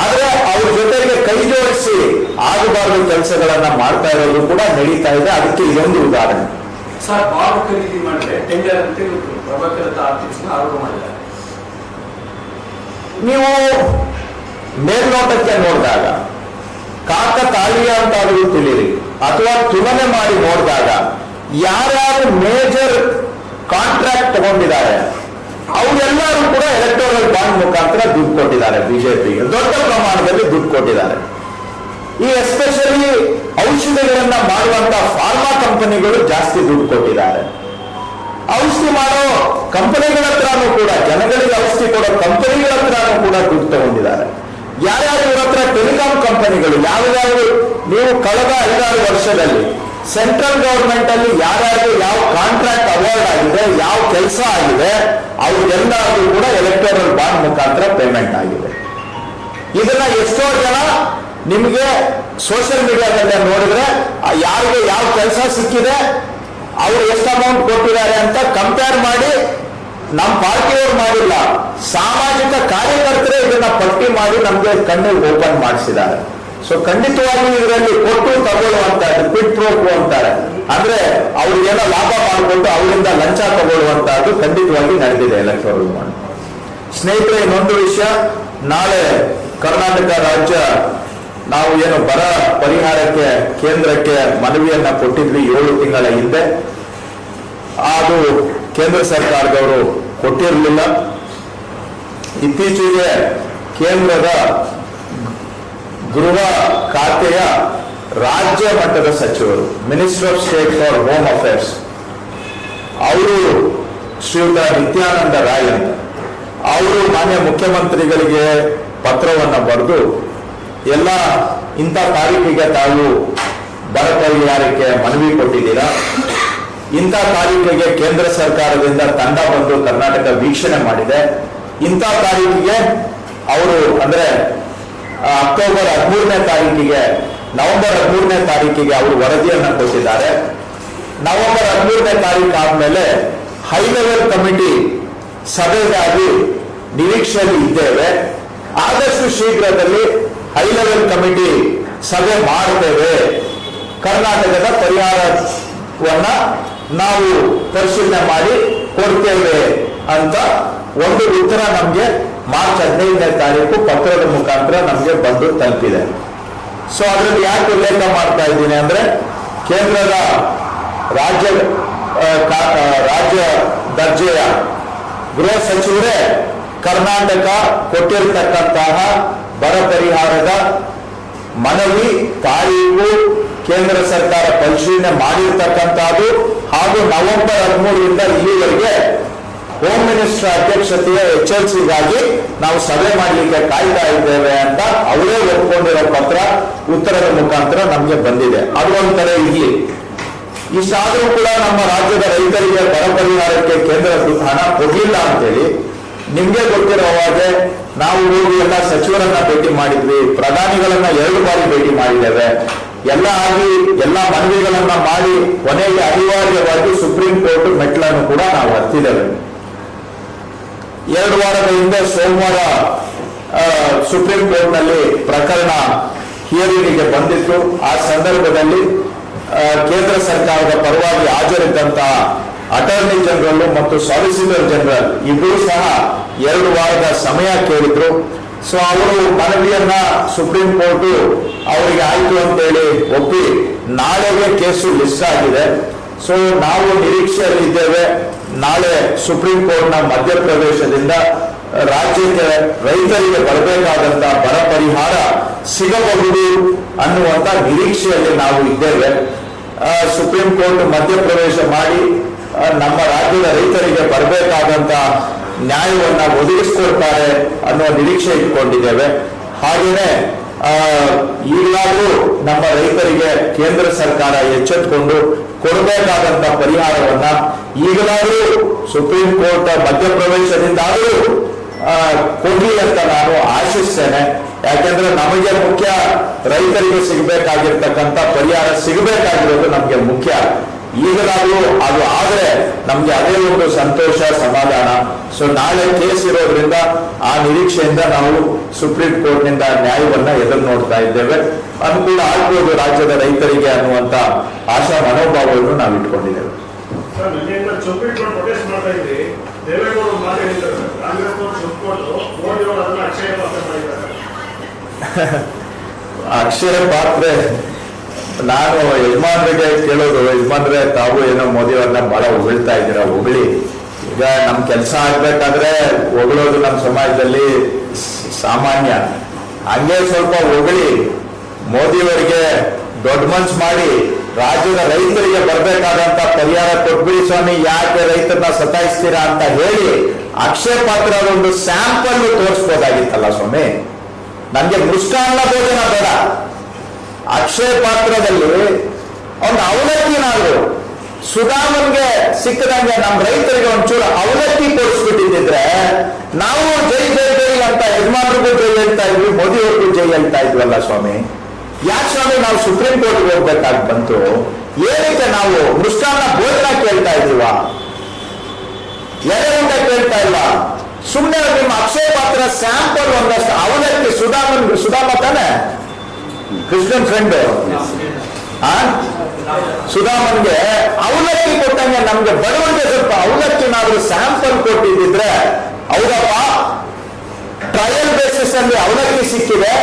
ಆದ್ರೆ ಅವ್ರ ಜೊತೆಗೆ ಕೈ ಜೋಡಿಸಿ ಆಗಬಾರದು ಕೆಲಸಗಳನ್ನ ಮಾಡ್ತಾ ಇರೋದು ಕೂಡ ನಡೀತಾ ಇದೆ. ಅದಕ್ಕೆ ಇದೊಂದು ಉದಾಹರಣೆ. ಸರ್, ಬಾಂಡ್ ಖರೀದಿ ಮಾಡಿದ್ರೆ ಟೆಂಡರ್ ಅಂತ ಪ್ರಭಾಕರ್ ಆರೋಪ ಮಾಡಿದ್ದಾರೆ. ನೀವು ಮೇಲ್ನೋಟಕ್ಕೆ ನೋಡಿದಾಗ ಕಾಕತಾಳೀಯ ಅಂತಾದರೂ ತಿಳಿರಿ, ಅಥವಾ ತುಲನೆ ಮಾಡಿ ನೋಡಿದಾಗ ಯಾರ್ಯಾರು ಮೇಜರ್ ಕಾಂಟ್ರಾಕ್ಟ್ ತಗೊಂಡಿದ್ದಾರೆ ಅವರೆಲ್ಲರೂ ಕೂಡ ಎಲೆಕ್ಟೋರಲ್ ಬಾಂಡ್ ಮುಖಾಂತರ ದುಡ್ಡು ಕೊಟ್ಟಿದ್ದಾರೆ. ಬಿಜೆಪಿಗೆ ದೊಡ್ಡ ಪ್ರಮಾಣದಲ್ಲಿ ದುಡ್ಡು ಕೊಟ್ಟಿದ್ದಾರೆ. ಈ ಎಸ್ಪೆಷಲಿ ಔಷಧಿಗಳನ್ನ ಮಾಡುವಂತ ಫಾರ್ಮಾ ಕಂಪನಿಗಳು ಜಾಸ್ತಿ ದುಡ್ಡು ಕೊಟ್ಟಿದ್ದಾರೆ. ಔಷಧಿ ಮಾಡೋ ಕಂಪನಿಗಳ ಹತ್ರನೂ ಕೂಡ, ಜನಗಳಿಗೆ ಔಷಧಿ ಕೊಡೋ ಕಂಪನಿಗಳ ಹತ್ರನೂ ಕೂಡ ದುಡ್ಡು ತಗೊಂಡಿದ್ದಾರೆ. ಯಾರ್ಯಾರು ಇವ್ರ ಹತ್ರ ಟೆಲಿಕಾಂ ಕಂಪನಿಗಳು ಯಾವ್ಯಾವ ನೀವು ಕಳೆದ 5-6 ವರ್ಷದಲ್ಲಿ ಸೆಂಟ್ರಲ್ ಗವರ್ಮೆಂಟ್ ಅಲ್ಲಿ ಯಾರ್ಯಾರು ಯಾವ ಕಾಂಟ್ರಾಕ್ಟ್ ಅವಾರ್ಡ್ ಆಗಿದೆ, ಯಾವ ಕೆಲಸ ಆಗಿದೆ, ಅವ್ರಿಗೆಲ್ಲರೂ ಕೂಡ ಎಲೆಕ್ಟೋರಲ್ ಬಾಂಡ್ ಮುಖಾಂತರ ಪೇಮೆಂಟ್ ಆಗಿದೆ. ಇದನ್ನ ಎಷ್ಟೋ ಜನ ನಿಮಗೆ ಸೋಷಿಯಲ್ ಮೀಡಿಯಾದಲ್ಲೇ ನೋಡಿದ್ರೆ ಯಾರಿಗೆ ಯಾವ ಕೆಲಸ ಸಿಕ್ಕಿದೆ, ಅವರು ಎಷ್ಟು ಅಮೌಂಟ್ ಕೊಟ್ಟಿದ್ದಾರೆ ಅಂತ ಕಂಪೇರ್ ಮಾಡಿ, ನಮ್ಮ ಪಾರ್ಟಿಯವರು ಮಾಡಿಲ್ಲ, ಸಾಮಾಜಿಕ ಕಾರ್ಯಕರ್ತರೇ ಇದನ್ನ ಪಟ್ಟಿ ಮಾಡಿ ನಮ್ಗೆ ಕಣ್ಣಿಗೆ ಓಪನ್ ಮಾಡಿಸಿದ್ದಾರೆ. ಸೊ ಖಂಡಿತವಾಗಿ ಇದರಲ್ಲಿ ಕೊಟ್ಟು ತಗೊಳ್ಳುವಂತದ್ದು ಕ್ವಿಡ್ ಪ್ರೋ ಕ್ವೋ ಅಂತಾರೆ. ಅಂದ್ರೆ ಅವ್ರಿಗೇನೋ ಲಾಭ ಮಾಡಿಕೊಂಡು ಅವರಿಂದ ಲಂಚ ತಗೊಳ್ಳುವಂತಹದ್ದು ಖಂಡಿತವಾಗಿ ನಡೆದಿದೆ ಎಲೆಕ್ಟೋರಲ್ ಬಾಂಡ್. ಸ್ನೇಹಿತರೆ, ಇನ್ನೊಂದು ವಿಷಯ, ನಾಳೆ ಕರ್ನಾಟಕ ರಾಜ್ಯ ನಾವು ಏನು ಬರ ಪರಿಹಾರಕ್ಕೆ ಕೇಂದ್ರಕ್ಕೆ ಮನವಿಯನ್ನ ಕೊಟ್ಟಿದ್ವಿ 7 ತಿಂಗಳ ಹಿಂದೆ. ಅದು ಕೇಂದ್ರ ಸರ್ಕಾರದವರು ಕೊಟ್ಟಿರಲಿಲ್ಲ. ಇತ್ತೀಚೆಗೆ ಕೇಂದ್ರದ ಗೃಹ ಖಾತೆಯ ರಾಜ್ಯ ಮಟ್ಟದ ಸಚಿವರು, minister of state for home affairs, ಅವರು ಶ್ರೀಯುತ ನಿತ್ಯಾನಂದ ರಾಯ್ ಅಂತ, ಅವರು ಮಾನ್ಯ ಮುಖ್ಯಮಂತ್ರಿಗಳಿಗೆ ಪತ್ರವನ್ನು ಬರೆದು ಎಲ್ಲ ಇಂಥ ತಾರೀಕಿಗೆ ತಾವು ಬರ ಪರಿಹಾರಕ್ಕೆ ಮನವಿ ಕೊಟ್ಟಿದ್ದೀರಾ, ಇಂಥ ತಾರೀಕಿಗೆ ಕೇಂದ್ರ ಸರ್ಕಾರದಿಂದ ತಂಡ ಬಂದು ಕರ್ನಾಟಕ ವೀಕ್ಷಣೆ ಮಾಡಿದೆ, ಇಂಥ ತಾರೀಕಿಗೆ ಅವರು ಅಂದ್ರೆ ಅಕ್ಟೋಬರ್ 13ನೇ ತಾರೀಕಿಗೆ, ನವೆಂಬರ್ 13ನೇ ತಾರೀಕಿಗೆ ಅವರು ವರದಿಯನ್ನ ಕೊಟ್ಟಿದ್ದಾರೆ. ನವೆಂಬರ್ 13ನೇ ತಾರೀಕು ಆದ್ಮೇಲೆ ಹೈ ಲೆವೆಲ್ ಕಮಿಟಿ ಸಭೆಗಾಗಿ ನಿರೀಕ್ಷೆಯಲ್ಲಿ ಇದ್ದೇವೆ. ಆದಷ್ಟು ಶೀಘ್ರದಲ್ಲಿ ಹೈ ಲೆವೆಲ್ ಕಮಿಟಿ ಸಭೆ ಮಾಡ್ತೇವೆ, ಕರ್ನಾಟಕದ ಪರಿಹಾರವನ್ನ ನಾವು ಪರಿಶೀಲನೆ ಮಾಡಿ ಕೊಡ್ತೇವೆ ಅಂತ ಒಂದು ಉತ್ತರ ನಮಗೆ ಮಾರ್ಚ್ 15ನೇ ತಾರೀಕು ಪತ್ರದ ಮುಖಾಂತರ ನಮಗೆ ಬಂದು ತಲುಪಿದೆ. ಸೊ ಅದರಲ್ಲಿ ಯಾಕೆ ಉಲ್ಲೇಖ ಮಾಡ್ತಾ ಇದ್ದೀನಿ ಅಂದ್ರೆ, ಕೇಂದ್ರದ ರಾಜ್ಯ ದರ್ಜೆಯ ಗೃಹ ಸಚಿವರೇ ಕರ್ನಾಟಕ ಕೊಟ್ಟಿರತಕ್ಕಂತಹ ಬರ ಪರಿಹಾರದ ಮನವಿ ತಾರೀಕು ಕೇಂದ್ರ ಸರ್ಕಾರ ಪರಿಶೀಲನೆ ಮಾಡಿರ್ತಕ್ಕಂಥದ್ದು ಹಾಗೂ ನವೆಂಬರ್ 13ರಿಂದ ಇಲ್ಲಿವರೆಗೆ ಹೋಮ್ ಮಿನಿಸ್ಟರ್ ಅಧ್ಯಕ್ಷತೆಯ HLCಗಾಗಿ ನಾವು ಸಭೆ ಮಾಡಲಿಕ್ಕೆ ಕಾಯ್ತಾ ಇದ್ದೇವೆ ಅಂತ ಅವರೇ ಒಪ್ಕೊಂಡಿರೋ ಪತ್ರ ಉತ್ತರದ ಮುಖಾಂತರ ನಮಗೆ ಬಂದಿದೆ. ಅದು ಒಂಥರ ಇಲ್ಲಿ ಇಷ್ಟಾದರೂ ಕೂಡ ನಮ್ಮ ರಾಜ್ಯದ ರೈತರಿಗೆ ಬರ ಪರಿಹಾರಕ್ಕೆ ಕೇಂದ್ರ ಹಣ ಕೊಡ್ಲಿಲ್ಲ ಅಂತೇಳಿ ನಿಮ್ಗೆ ಗೊತ್ತಿರೋ ಹಾಗೆ ನಾವು ಹೋಗಿ ಎಲ್ಲ ಸಚಿವರನ್ನ ಭೇಟಿ ಮಾಡಿದ್ವಿ, ಪ್ರಧಾನಿಗಳನ್ನ 2 ಬಾರಿ ಭೇಟಿ ಮಾಡಿದ್ದೇವೆ, ಎಲ್ಲ ಆಗಿ ಎಲ್ಲ ಮನವಿಗಳನ್ನ ಮಾಡಿ ಕೊನೆಗೆ ಅನಿವಾರ್ಯವಾಗಿ ಸುಪ್ರೀಂ ಕೋರ್ಟ್ ಮೆಟ್ಲನ್ನು ಕೂಡ ನಾವು ಹತ್ತಿದ್ದೇವೆ. 2 ವಾರದ ಹಿಂದೆ ಸೋಮವಾರ ಸುಪ್ರೀಂ ಕೋರ್ಟ್ ನಲ್ಲಿ ಪ್ರಕರಣ ಹಿಯರಿಂಗ್ಗೆ ಬಂದಿತ್ತು. ಆ ಸಂದರ್ಭದಲ್ಲಿ ಕೇಂದ್ರ ಸರ್ಕಾರದ ಪರವಾಗಿ ಹಾಜರಿದ್ದಂತಹ ಅಟಾರ್ನಿ ಜನರಲ್ ಮತ್ತು ಸಾಲಿಸಿಟರ್ ಜನರಲ್ ಇಬ್ಬರು ಸಹ 2 ವಾರದ ಸಮಯ ಕೇಳಿದ್ರು. ಸೊ ಅವರು ಮನವಿಯನ್ನ ಸುಪ್ರೀಂ ಕೋರ್ಟ್ ಅವರಿಗೆ ಆಯ್ತು ಅಂತೇಳಿ ಒಪ್ಪಿ ನಾಳೆಗೆ ಕೇಸು ಲಿಸ್ಟ್ ಆಗಿದೆ. ಸೊ ನಾವು ನಿರೀಕ್ಷೆಯಲ್ಲಿ ಇದ್ದೇವೆ, ನಾಳೆ ಸುಪ್ರೀಂ ಕೋರ್ಟ್ನ ಮಧ್ಯಪ್ರವೇಶದಿಂದ ರಾಜ್ಯಕ್ಕೆ ರೈತರಿಗೆ ಬರಬೇಕಾದಂತ ಬರ ಪರಿಹಾರ ಸಿಗಬಹುದು ಅನ್ನುವಂತ ನಿರೀಕ್ಷೆಯಲ್ಲಿ ನಾವು ಇದ್ದೇವೆ. ಸುಪ್ರೀಂ ಕೋರ್ಟ್ ಮಧ್ಯಪ್ರವೇಶ ಮಾಡಿ ನಮ್ಮ ರಾಜ್ಯದ ರೈತರಿಗೆ ಬರಬೇಕಾದಂತ ನ್ಯಾಯವನ್ನ ಒದಗಿಸಿಕೊಡ್ತಾರೆ ಅನ್ನೋ ನಿರೀಕ್ಷೆ ಇಟ್ಕೊಂಡಿದ್ದೇವೆ. ಹಾಗೆಯೇ ಈಗಲಾದರೂ ನಮ್ಮ ರೈತರಿಗೆ ಕೇಂದ್ರ ಸರ್ಕಾರ ಎಚ್ಚೆತ್ತುಕೊಂಡು ಕೊಡಬೇಕಾದಂತ ಪರಿಹಾರವನ್ನ ಈಗಲಾದರೂ ಸುಪ್ರೀಂ ಕೋರ್ಟ್ ಮಧ್ಯಪ್ರವೇಶದಿಂದಾದರೂ ಕೊಡ್ಲಿ ಅಂತ ನಾನು ಆಶಿಸ್ತೇನೆ. ಯಾಕೆಂದ್ರೆ ನಮಗೆ ಮುಖ್ಯ ರೈತರಿಗೆ ಸಿಗಬೇಕಾಗಿರ್ತಕ್ಕಂಥ ಪರಿಹಾರ ಸಿಗಬೇಕಾಗಿರೋದು ನಮಗೆ ಮುಖ್ಯ. ಈಗಲಾದರೂ ಅದು ಆದರೆ ನಮ್ಗೆ ಅದೇ ಒಂದು ಸಂತೋಷ, ಸಮಾಧಾನ. ಸೊ ನಾಳೆ ಕೇಸ್ ಇರೋದ್ರಿಂದ ಆ ನಿರೀಕ್ಷೆಯಿಂದ ನಾವು ಸುಪ್ರೀಂ ಕೋರ್ಟ್ನಿಂದ ನ್ಯಾಯವನ್ನ ಎದುರು ನೋಡ್ತಾ ಇದ್ದೇವೆ. ಅನುಕೂಲ ಆಗ್ಬೋದು ರಾಜ್ಯದ ರೈತರಿಗೆ ಅನ್ನುವಂತ ಆಶಾ ಮನೋಭಾವವನ್ನು ನಾವು ಇಟ್ಕೊಂಡಿದ್ದೇವೆ. ಸುಪ್ರೀಂ ಕೋರ್ಟ್ ಪ್ರೊಟೆಸ್ಟ್ ಮಾಡ್ತಾ ಇದ್ರಿ, ದೇವೇಗೌಡರು ಮಾತು ಹೇಳಿದ್ದಾರೆ, ಕಾಂಗ್ರೆಸ್ ಸುಪ್ರೀಂ ಮೋದಿ ಅವರು ಅದನ್ನ ಅಕ್ಷಯ ಪಾತ್ರ ಮಾಡಿದ್ದಾರೆ. ಅಕ್ಷಯ ಪಾತ್ರೆ ನಾನು ಯಜಮಾನ್ರಿಗೆ ಕೇಳೋದು, ಯಜಮಾನ್ರೆ ತಾವು ಏನೋ ಮೋದಿಯವ್ರನ್ನ ಬಹಳ ಹೊಗಳ್ತಾ ಇದ್ದೀರಾ, ಹೊಗಳಿ. ಈಗ ನಮ್ ಕೆಲಸ ಆಗ್ಬೇಕಾದ್ರೆ ಹೊಗಳೋದು ನಮ್ಮ ಸಮಾಜದಲ್ಲಿ ಸಾಮಾನ್ಯ. ಹಂಗೆ ಸ್ವಲ್ಪ ಹೊಗಳಿ ಮೋದಿಯವರಿಗೆ ದೊಡ್ಡ ಮನ್ಸು ಮಾಡಿ ರಾಜ್ಯದ ರೈತರಿಗೆ ಬರ್ಬೇಕಾದಂತ ಪರಿಹಾರ ಕೊಟ್ಬಿಡಿ ಸ್ವಾಮಿ, ಯಾಕೆ ರೈತರನ್ನ ಸತಾಯಿಸ್ತೀರಾ ಅಂತ ಹೇಳಿ ಅಕ್ಷಯ ಪಾತ್ರ ಒಂದು ಸ್ಯಾಂಪಲ್ ತೋರಿಸ್ಬೋದಾಗಿತ್ತಲ್ಲ ಸ್ವಾಮಿ. ನನ್ಗೆ ಮೃಷ್ಟಾನ್ನ ಭೋಜನ ಬೇಡ, ಅಕ್ಷಯ ಪಾತ್ರದಲ್ಲಿ ಒಂದು ಅವಲಕ್ಕಿನಾದ್ರು ಸುಧಾಮನ್ಗೆ ಸಿಕ್ಕದಂಗೆ ನಮ್ಮ ರೈತರಿಗೆ ಒಂಚೂರು ಅವಲಕ್ಕಿ ಕೊಡಿಸ್ಬಿಟ್ಟಿದ್ರೆ ನಾವು ಜೈ ಜೈ ಜೈ ಅಂತ ಯಜಮಾನ್ರಿಗೂ ಜೈ ಹೇಳ್ತಾ ಇದ್ವಿ, ಮೋದಿಯವ್ರಿಗೂ ಜೈ ಹೇಳ್ತಾ ಇದ್ವಲ್ಲ ಸ್ವಾಮಿ. ಯಾಕೆ ಸ್ವಾಮಿ ನಾವು ಸುಪ್ರೀಂ ಕೋರ್ಟ್ಗೆ ಹೋಗ್ಬೇಕಾಗಿ ಬಂತು? ಏನಕ್ಕೆ ನಾವು ಮೃಷ್ಟಾನ್ನ ಭೋಜನ ಕೇಳ್ತಾ ಇದೀವ, ಎದರಿಂದ ಕೇಳ್ತಾ ಇಲ್ಲ? ಸುಮ್ಮನೆ ನಿಮ್ಮ ಅಕ್ಷಯ ಪಾತ್ರ ಸ್ಯಾಂಪಲ್ ಒಂದಷ್ಟು ಅವಲಕ್ಕಿ, ಸುಧಾಮ ತಾನೆ ಕೃಷ್ಣನ್ ಫ್ರೆಂಡ್, ಸುಧಾಮನ್ಗೆ ಅವಲಕ್ಕಿ ಕೊಟ್ಟಂಗೆ ನಮ್ಗೆ ಬಡವರಿಗೆ ಸ್ವಲ್ಪ ಅವಲಕ್ಕಿನಾದ್ರೂ ಸ್ಯಾಂಪಲ್ ಕೊಟ್ಟಿದ್ರೆ ಹೌದಪ್ಪ ಟ್ರಯಲ್ ಬೇಸಿಸ್ ಅಲ್ಲಿ ಅವಲಕ್ಕಿ ಸಿಕ್ಕಿದೆ,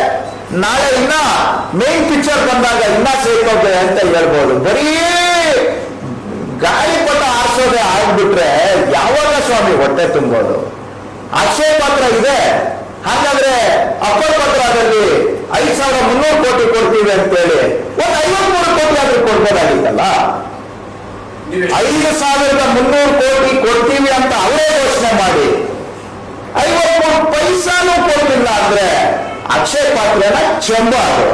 ನಾಳೆ ಇನ್ನ ಮೇನ್ ಪಿಕ್ಚರ್ ಬಂದಾಗ ಇನ್ನ ಸೇರ್ಕೋবে ಅಂತ ಹೇಳ್ಬೋದು. ಬರೀ ಗಾಳಿಪಟ ಆರಿಸೋದೇ ಆಗ್ಬಿಟ್ರೆ ಯಾವಾಗ ಸ್ವಾಮಿ ಹೊಟ್ಟೆ ತುಂಬೋದು? ಅಕ್ಷಯ ಪಾತ್ರ ಇದೆ, ಹಾಗಾದ್ರೆ ಅಪ್ಪರ್ ಪತ್ರದಲ್ಲಿ 5,300 ಕೋಟಿ ಕೊಡ್ತೀವಿ ಅಂತೇಳಿ ಒಂದು 53 ಕೋಟಿ ಆದ್ರೂ ಕೊಡ್ಬೋದಾಗಿತ್ತಲ್ಲ. 5,300 ಕೋಟಿ ಕೊಡ್ತೀವಿ ಅಂತ ಅವರೇ ಘೋಷಣೆ ಮಾಡಿ 53 ಪೈಸಾನು ಕೊಡ್ತಿಲ್ಲ ಅಂದ್ರೆ ಅಕ್ಷಯ ಪಾತ್ರನ ಚೆಂಬ ಅದು.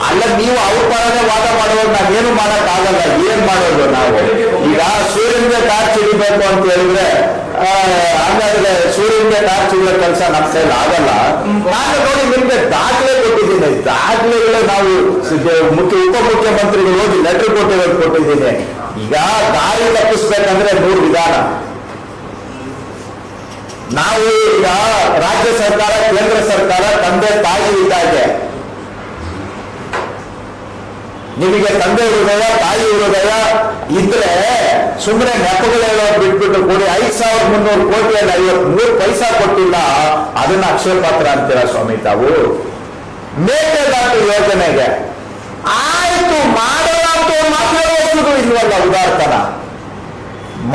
ಅಲ್ಲ, ನೀವು ಅವ್ರ ಪರನೇ ವಾದ ಮಾಡೋದು ನಾವೇನು ಮಾಡಕ್ ಆಗಲ್ಲ. ಏನ್ ಮಾಡೋದು ನಾವು? ಈಗ ಸೂರ್ಯನಿಗೆ ಟಾರ್ಚ್ ಹಿಡಿಬೇಕು ಅಂತ ಹೇಳಿದ್ರೆ ಹಂಗಾದ್ರೆ ಸೂರ್ಯನಿಗೆ ಟಾರ್ಚ್ ಹಿಡಿಯೋ ಕೆಲಸ ನಮ್ಮ ಕೈಲಿ ಆಗಲ್ಲ. ನಾನು ನೋಡಿ ನಿಮ್ಗೆ ದಾಖಲೆ ಕೊಟ್ಟಿದ್ದೀನಿ, ದಾಖಲೆಗಳು ನಾವು ಉಪಮುಖ್ಯಮಂತ್ರಿಗಳು ಹೋಗಿ ಲೆಟರ್ ಕೊಟ್ಟಿದ್ದೀನಿ. ಈಗ ದಾರಿ ತಪ್ಪಿಸ್ಬೇಕಂದ್ರೆ 3 ವಿಧಾನ. ನಾವು ಈಗ ರಾಜ್ಯ ಸರ್ಕಾರ, ಕೇಂದ್ರ ಸರ್ಕಾರ ತಂದೆ ತಾಯಿ ಇದ್ದಾಗೆ, ನಿಮಗೆ ತಂದೆ ಹೃದಯ ತಾಯಿ ಹೃದಯ ಇದ್ರೆ ಸುಮ್ಮನೆ ನೆಪಗಳು ಹೇಳೋದು ಬಿಟ್ಬಿಟ್ಟು ಕೂಡಿ 5,300 ಕೋಟಿಯಲ್ಲಿ 53 ಪೈಸಾ ಕೊಟ್ಟಿಲ್ಲ, ಅದನ್ನ ಅಕ್ಷಯ ಪಾತ್ರ ಅಂತೀರಾ ಸ್ವಾಮಿ ತಾವು? ಮೇಕೆದಾಟು ಯೋಜನೆಗೆ ಆಯ್ತು ಮಾಡೋಣ ಅಂತ ಮಾತ್ರ ವಸ್ತುಗಳು ಇಲ್ವಲ್ಲ, ಉದಾಹರಣ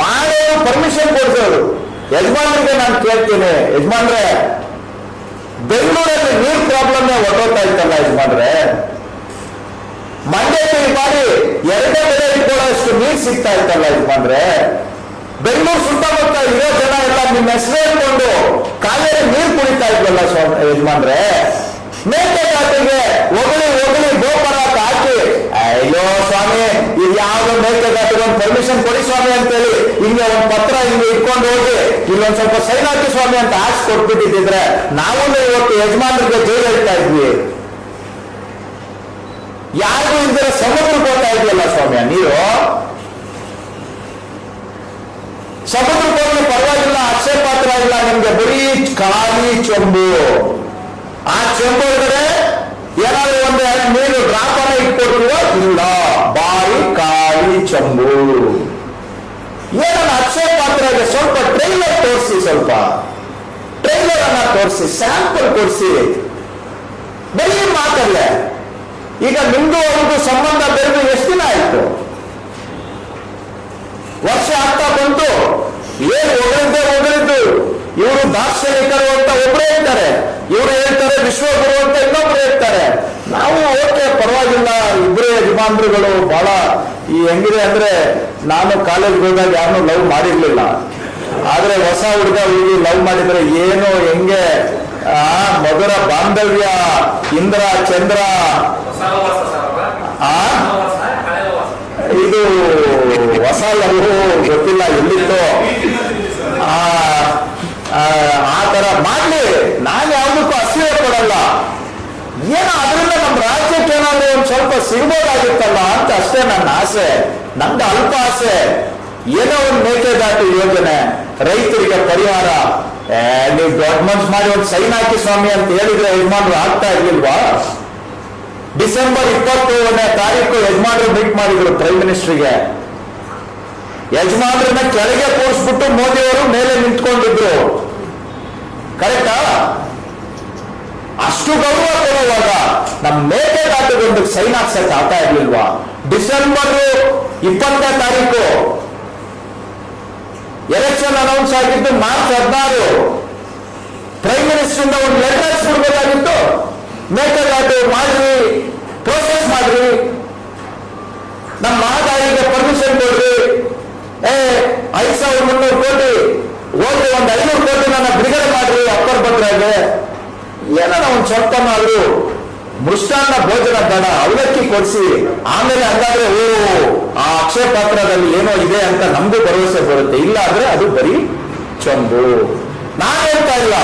ಮಾಡೋದು ಪರ್ಮಿಷನ್ ಕೊಡ್ಸೋದು. ಯಜಮಾನ್ರಿಗೆ ನಾನು ಕೇಳ್ತೀನಿ, ಯಜಮಾನ್ರೆ ಬೆಂಗಳೂರಲ್ಲಿ ನೀರ್ ಪ್ರಾಬ್ಲಮ್ ಹೊರಟೋಗ್ತಾ ಇತ್ತಲ್ಲ ಯಜಮಾನ್ರೆ, ಮಂಡ್ಯಕ್ಕೆ ಈ ಬಾರಿ 2 ಬೆಳೆ ಇಟ್ಕೊಳ್ಳೋಷ್ಟು ನೀರು ಸಿಗ್ತಾ ಇತ್ತಲ್ಲ ಯಜಮಾನ್ರೆ, ಬೆಂಗಳೂರು ಸುತ್ತಮುತ್ತ ಇರೋ ಜನ ಎಲ್ಲ ನಿಮ್ಮ ಹೆಸರು ಹೇಳ್ಕೊಂಡು ಕಾವೇರಿ ನೀರು ಕುಡಿತಾ ಇದ್ವಲ್ಲ ಯಜಮಾನ್ರೆ, ಮೇಕೆದಾಟಿಗೆ ಹೊಗಳಿ ಗೋಪರ ಹಾಕಿ ಅಯ್ಯೋ ಸ್ವಾಮಿ ಇದು ಯಾವ್ದೋ ಮೇಕೆದಾಟಿಗೆ ಒಂದು ಪರ್ಮಿಷನ್ ಕೊಡಿ ಸ್ವಾಮಿ ಅಂತೇಳಿ ಹಿಂಗೆ ಒಂದು ಪತ್ರ ಹಿಂಗೆ ಇಟ್ಕೊಂಡು ಹೋಗಿ ಇಲ್ಲೊಂದ್ ಸ್ವಲ್ಪ ಸೈನ್ ಹಾಕಿ ಸ್ವಾಮಿ ಅಂತ ಆಶ್ ಕೊಟ್ಬಿಟ್ಟಿದ್ರೆ ನಾವು ಇವತ್ತು ಯಜಮಾನ್ರಿಗೆ ಜೈಲು ಹೇಳ್ತಾ ಇದ್ವಿ. ಯಾರಿಗೂ ಇಲ್ದಿರ ಸಮುದ್ರಕ್ಕೆ ಹೋಗ್ತಾ ಇದೆಯಲ್ಲ ಸ್ವಾಮಿ ನೀರು. ಸಮುದ್ರಕ್ಕೆ ಹೋಗಿ ಪರವಾಗಿಲ್ಲ, ಅಕ್ಷಯ ಪಾತ್ರ ಇಲ್ಲ, ನಿಮ್ಗೆ ಬರೀ ಖಾಲಿ ಚೆಂಬು. ಆ ಚೆಂಬು ಇದ್ರೆ ಏನಾದ್ರು ಒಂದು ನೀರು ಡ್ರಾಪ್ ಅನ್ನ ಇಟ್ಕೊಟ್ಟಿರುವ ಇಲ್ಲ, ಬಾರಿ ಖಾಲಿ ಚೆಂಬು. ಏನನ್ನ ಅಕ್ಷಯ ಪಾತ್ರಗೆ ಸ್ವಲ್ಪ ಟ್ರೈಲರ್ ತೋರಿಸಿ, ಸ್ವಲ್ಪ ಟ್ರೈಲರ್ ಅನ್ನ ತೋರಿಸಿ, ಸ್ಯಾಂಪಲ್ ಕೊಡಿಸಿ, ಬರೀ ಮಾತಲ್ಲೇ. ಈಗ ನಿಮ್ದು ಅವ್ರದ್ದು ಸಂಬಂಧ ಬೆಳೆದು ಎಷ್ಟು ದಿನ ಆಯ್ತು? ವರ್ಷ ಆಗ್ತಾ ಬಂತು. ಏನು ಹೊಗಳಿದ್ದು, ಇವರು ದಾರ್ಶನಿಕರು ಅಂತ ಒಬ್ಬರೇ ಹೇಳ್ತಾರೆ, ಇವರು ಹೇಳ್ತಾರೆ ವಿಶ್ವಗುರು ಅಂತ ಇನ್ನೊಬ್ರು ಹೇಳ್ತಾರೆ. ನಾವು ಓಕೆ ಪರವಾಗಿಲ್ಲ, ಇಬ್ಬರೇ ಯಜಮಾನ್ರುಗಳು. ಬಹಳ ಈ ಹೆಂಗಿದೆ ಅಂದ್ರೆ, ನಾನು ಕಾಲೇಜ್ಗೆ ಹೋದಾಗ ಯಾರನ್ನೂ ಲವ್ ಮಾಡಿರ್ಲಿಲ್ಲ, ಆದ್ರೆ ಹೊಸ ಹುಡುಗ ಹುಡುಗಿ ಲವ್ ಮಾಡಿದ್ರೆ ಏನು ಹೆಂಗೆ ಮಧುರ ಬಾಂಧವ್ಯ, ಇಂದ್ರ ಚಂದ್ರ. ಇದು ಹೊಸ ಲವ್ ಗೊತ್ತಿಲ್ಲ ಎಲ್ಲಿತ್ತು, ಆ ತರ ಮಾಡ್ಲಿ. ನಾನು ಯಾವ್ದಕ್ಕೂ ಅಸೂಯೆ ಪಡಲ್ಲ. ಏನೋ ಅದರಿಂದ ನಮ್ಮ ರಾಜ್ಯಕ್ಕೆ ಏನಾದ್ರು ಒಂದ್ ಸ್ವಲ್ಪ ಸಿಗ್ಬೋದಾಗಿತ್ತಲ್ಲ ಅಂತ ಅಷ್ಟೇ ನನ್ನ ಆಸೆ, ನಂದು ಅಲ್ಪ ಆಸೆ. ಏನೋ ಒಂದು ಮೇಕೆದಾಟು ಯೋಜನೆ, ರೈತರಿಗೆ ಪರಿಹಾರ, ನೀವು ದೊಡ್ಡ ಮನ್ಸು ಮಾಡಿ ಒಂದು ಸೈನ್ ಹಾಕಿ ಸ್ವಾಮಿ ಅಂತ ಹೇಳಿದ್ರೆ ಯಜಮಾನ್ರು ಆಗ್ತಾ ಇರ್ಲಿಲ್ವಾ? ಡಿಸೆಂಬರ್ 21ನೇ ತಾರೀಕು ಯಜಮಾನ್ರು ಮೀಟ್ ಮಾಡಿದ್ರು ಪ್ರೈಮ್ ಮಿನಿಸ್ಟರ್ಗೆ. ಯಜಮಾನ್ರನ್ನ ಕೆಳಗೆ ಕೂರಿಸ್ಬಿಟ್ಟು ಮೋದಿ ಅವರು ಮೇಲೆ ನಿಂತ್ಕೊಂಡಿದ್ರು. ಕರೆಕ್ಟಾ? ಅಷ್ಟು ಗೌರವ ಕೊಡುವಾಗ ನಮ್ಮ ಮೇಕೆದಾಟುಗೊಂದು ಸೈನ್ ಹಾಕ್ಸಕ್ ಆಗ್ತಾ ಇರ್ಲಿಲ್ವಾ? ಡಿಸೆಂಬರ್ 20ನೇ ತಾರೀಕು ಎಲೆಕ್ಷನ್ ಅನೌನ್ಸ್ ಆಗಿದ್ದು ಮಾರ್ಚ್ 16. ಪ್ರೈಮ್ ಮಿನಿಸ್ಟರ್ ಇಂದ ಒಂದು ಲೆಟರ್ ಹಾಕ್ಸ್ಬಿಡ್ಬೇಕಾಗಿತ್ತು, ಮೇಕೆದಾಟು ಮಾಡ್ರಿ, ಪ್ರೋಸೆಸ್ ಮಾಡ್ರಿ, ನಮ್ಮ ಮಹದಾಯಿಗೆ ಪರ್ಮಿಷನ್ ಕೊಡ್ರಿ. 5,300 ಕೋಟಿ ಹೋಗಿ ಒಂದು 500 ಕೋಟಿ ನನ್ನ ಬಿಡುಗಡೆ ಮಾಡ್ರಿ ಅಪ್ಪರ್ ಭದ್ರಾಗೆ. ಏನಾರ ಒಂದ್ ಸ್ವಲ್ಪನಾದ್ರು ಮೃಷ್ಟಾನ್ನ ಭೋಜನ ಬೇಡ, ಅವಲಕ್ಕಿ ಕೊಡಿಸಿ, ಆಮೇಲೆ ಹಂಗಾದ್ರೆ ಆ ಅಕ್ಷಯ ಪಾತ್ರದಲ್ಲಿ ಏನೋ ಇದೆ ಅಂತ ನಮ್ಗೂ ಭರವಸೆ ಬರುತ್ತೆ. ಇಲ್ಲ ಅಂದ್ರೆ ಅದು ಬರೀ ಚಂಬು. ನಾನು ಹೇಳ್ತಾ ಇಲ್ಲ,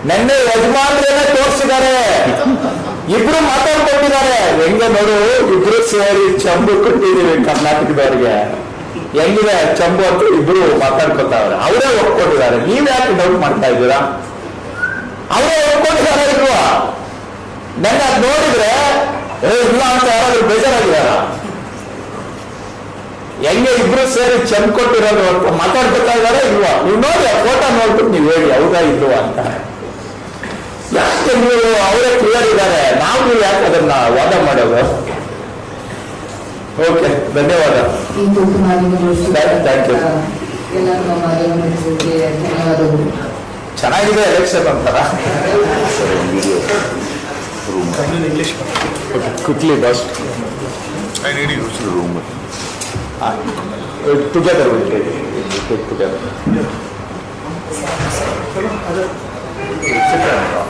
ನೆನ್ನೆ ಯಜಮಾನ್ರೇನೆ ತೋರಿಸಿದ್ದಾರೆ, ಇಬ್ರು ಮಾತಾಡ್ಕೊಂಡಿದ್ದಾರೆ. ಹೆಂಗೆ ನೋಡು, ಇಬ್ರು ಸೇರಿ ಚಂಬು ಕೊಟ್ಟಿದ್ದೀವಿ ಕರ್ನಾಟಕದವ್ರಿಗೆ. ಹೆಂಗಿದೆ ಚಂಬು ಅಂತ ಇಬ್ರು ಮಾತಾಡ್ಕೊತಾವ್ರೆ, ಅವರೇ ಒಪ್ಕೊಂಡಿದ್ದಾರೆ. ನೀವ್ ಯಾಕೆ ಡೌಟ್ ಮಾಡ್ತಾ ಇದ್ದೀರಾ? ಅವರೇ ಒಪ್ಕೊಂಡಿದ್ದಾರೆ ಇಲ್ವಾ? ನೆನ್ನೆ ಅದ್ ನೋಡಿದ್ರೆ ಇಲ್ಲ ಅಂತ ಯಾರಾದ್ರೂ ಬೇಜಾರಾಗಿದಾರ? ಹೆಂಗೆ ಇಬ್ರು ಸೇರಿ ಚೆಂದ ಕೊಟ್ಟಿರೋದು ಅಂತ ಮಾತಾಡ್ತಾ ಇದಾರೆ ಇಲ್ವಾ? ನೀವು ನೋಡಿ ಆ ಫೋಟೋ ನೋಡ್ಬಿಟ್ಟು ನೀವು ಹೇಳಿ ಹೌದಾ ಇಲ್ವಾ ಅಂತ. ಯಾಕೆ ನೀವು ಅವರೇ ಕ್ಲಿಯರ್ ಇದ್ದಾರೆ, ನಾವು ಯಾಕೆ ಅದನ್ನ ವಾದ ಮಾಡೋದು? ಓಕೆ, ಧನ್ಯವಾದ. ಈ ತೂಕು ಮಾಧ್ಯಮಗಳು Thank you. ಎಲ್ಲ ನಮ್ಮ ಮಾಧ್ಯಮಗಳಿಗೆ ಧನ್ಯವಾದಗಳು. ಚೆನ್ನಾಗಿದೆ ಎಲೆಕ್ಷನ್ ಅಂತಾರ. Quickly boss, I need you to the room. Together together. Sit down and talk.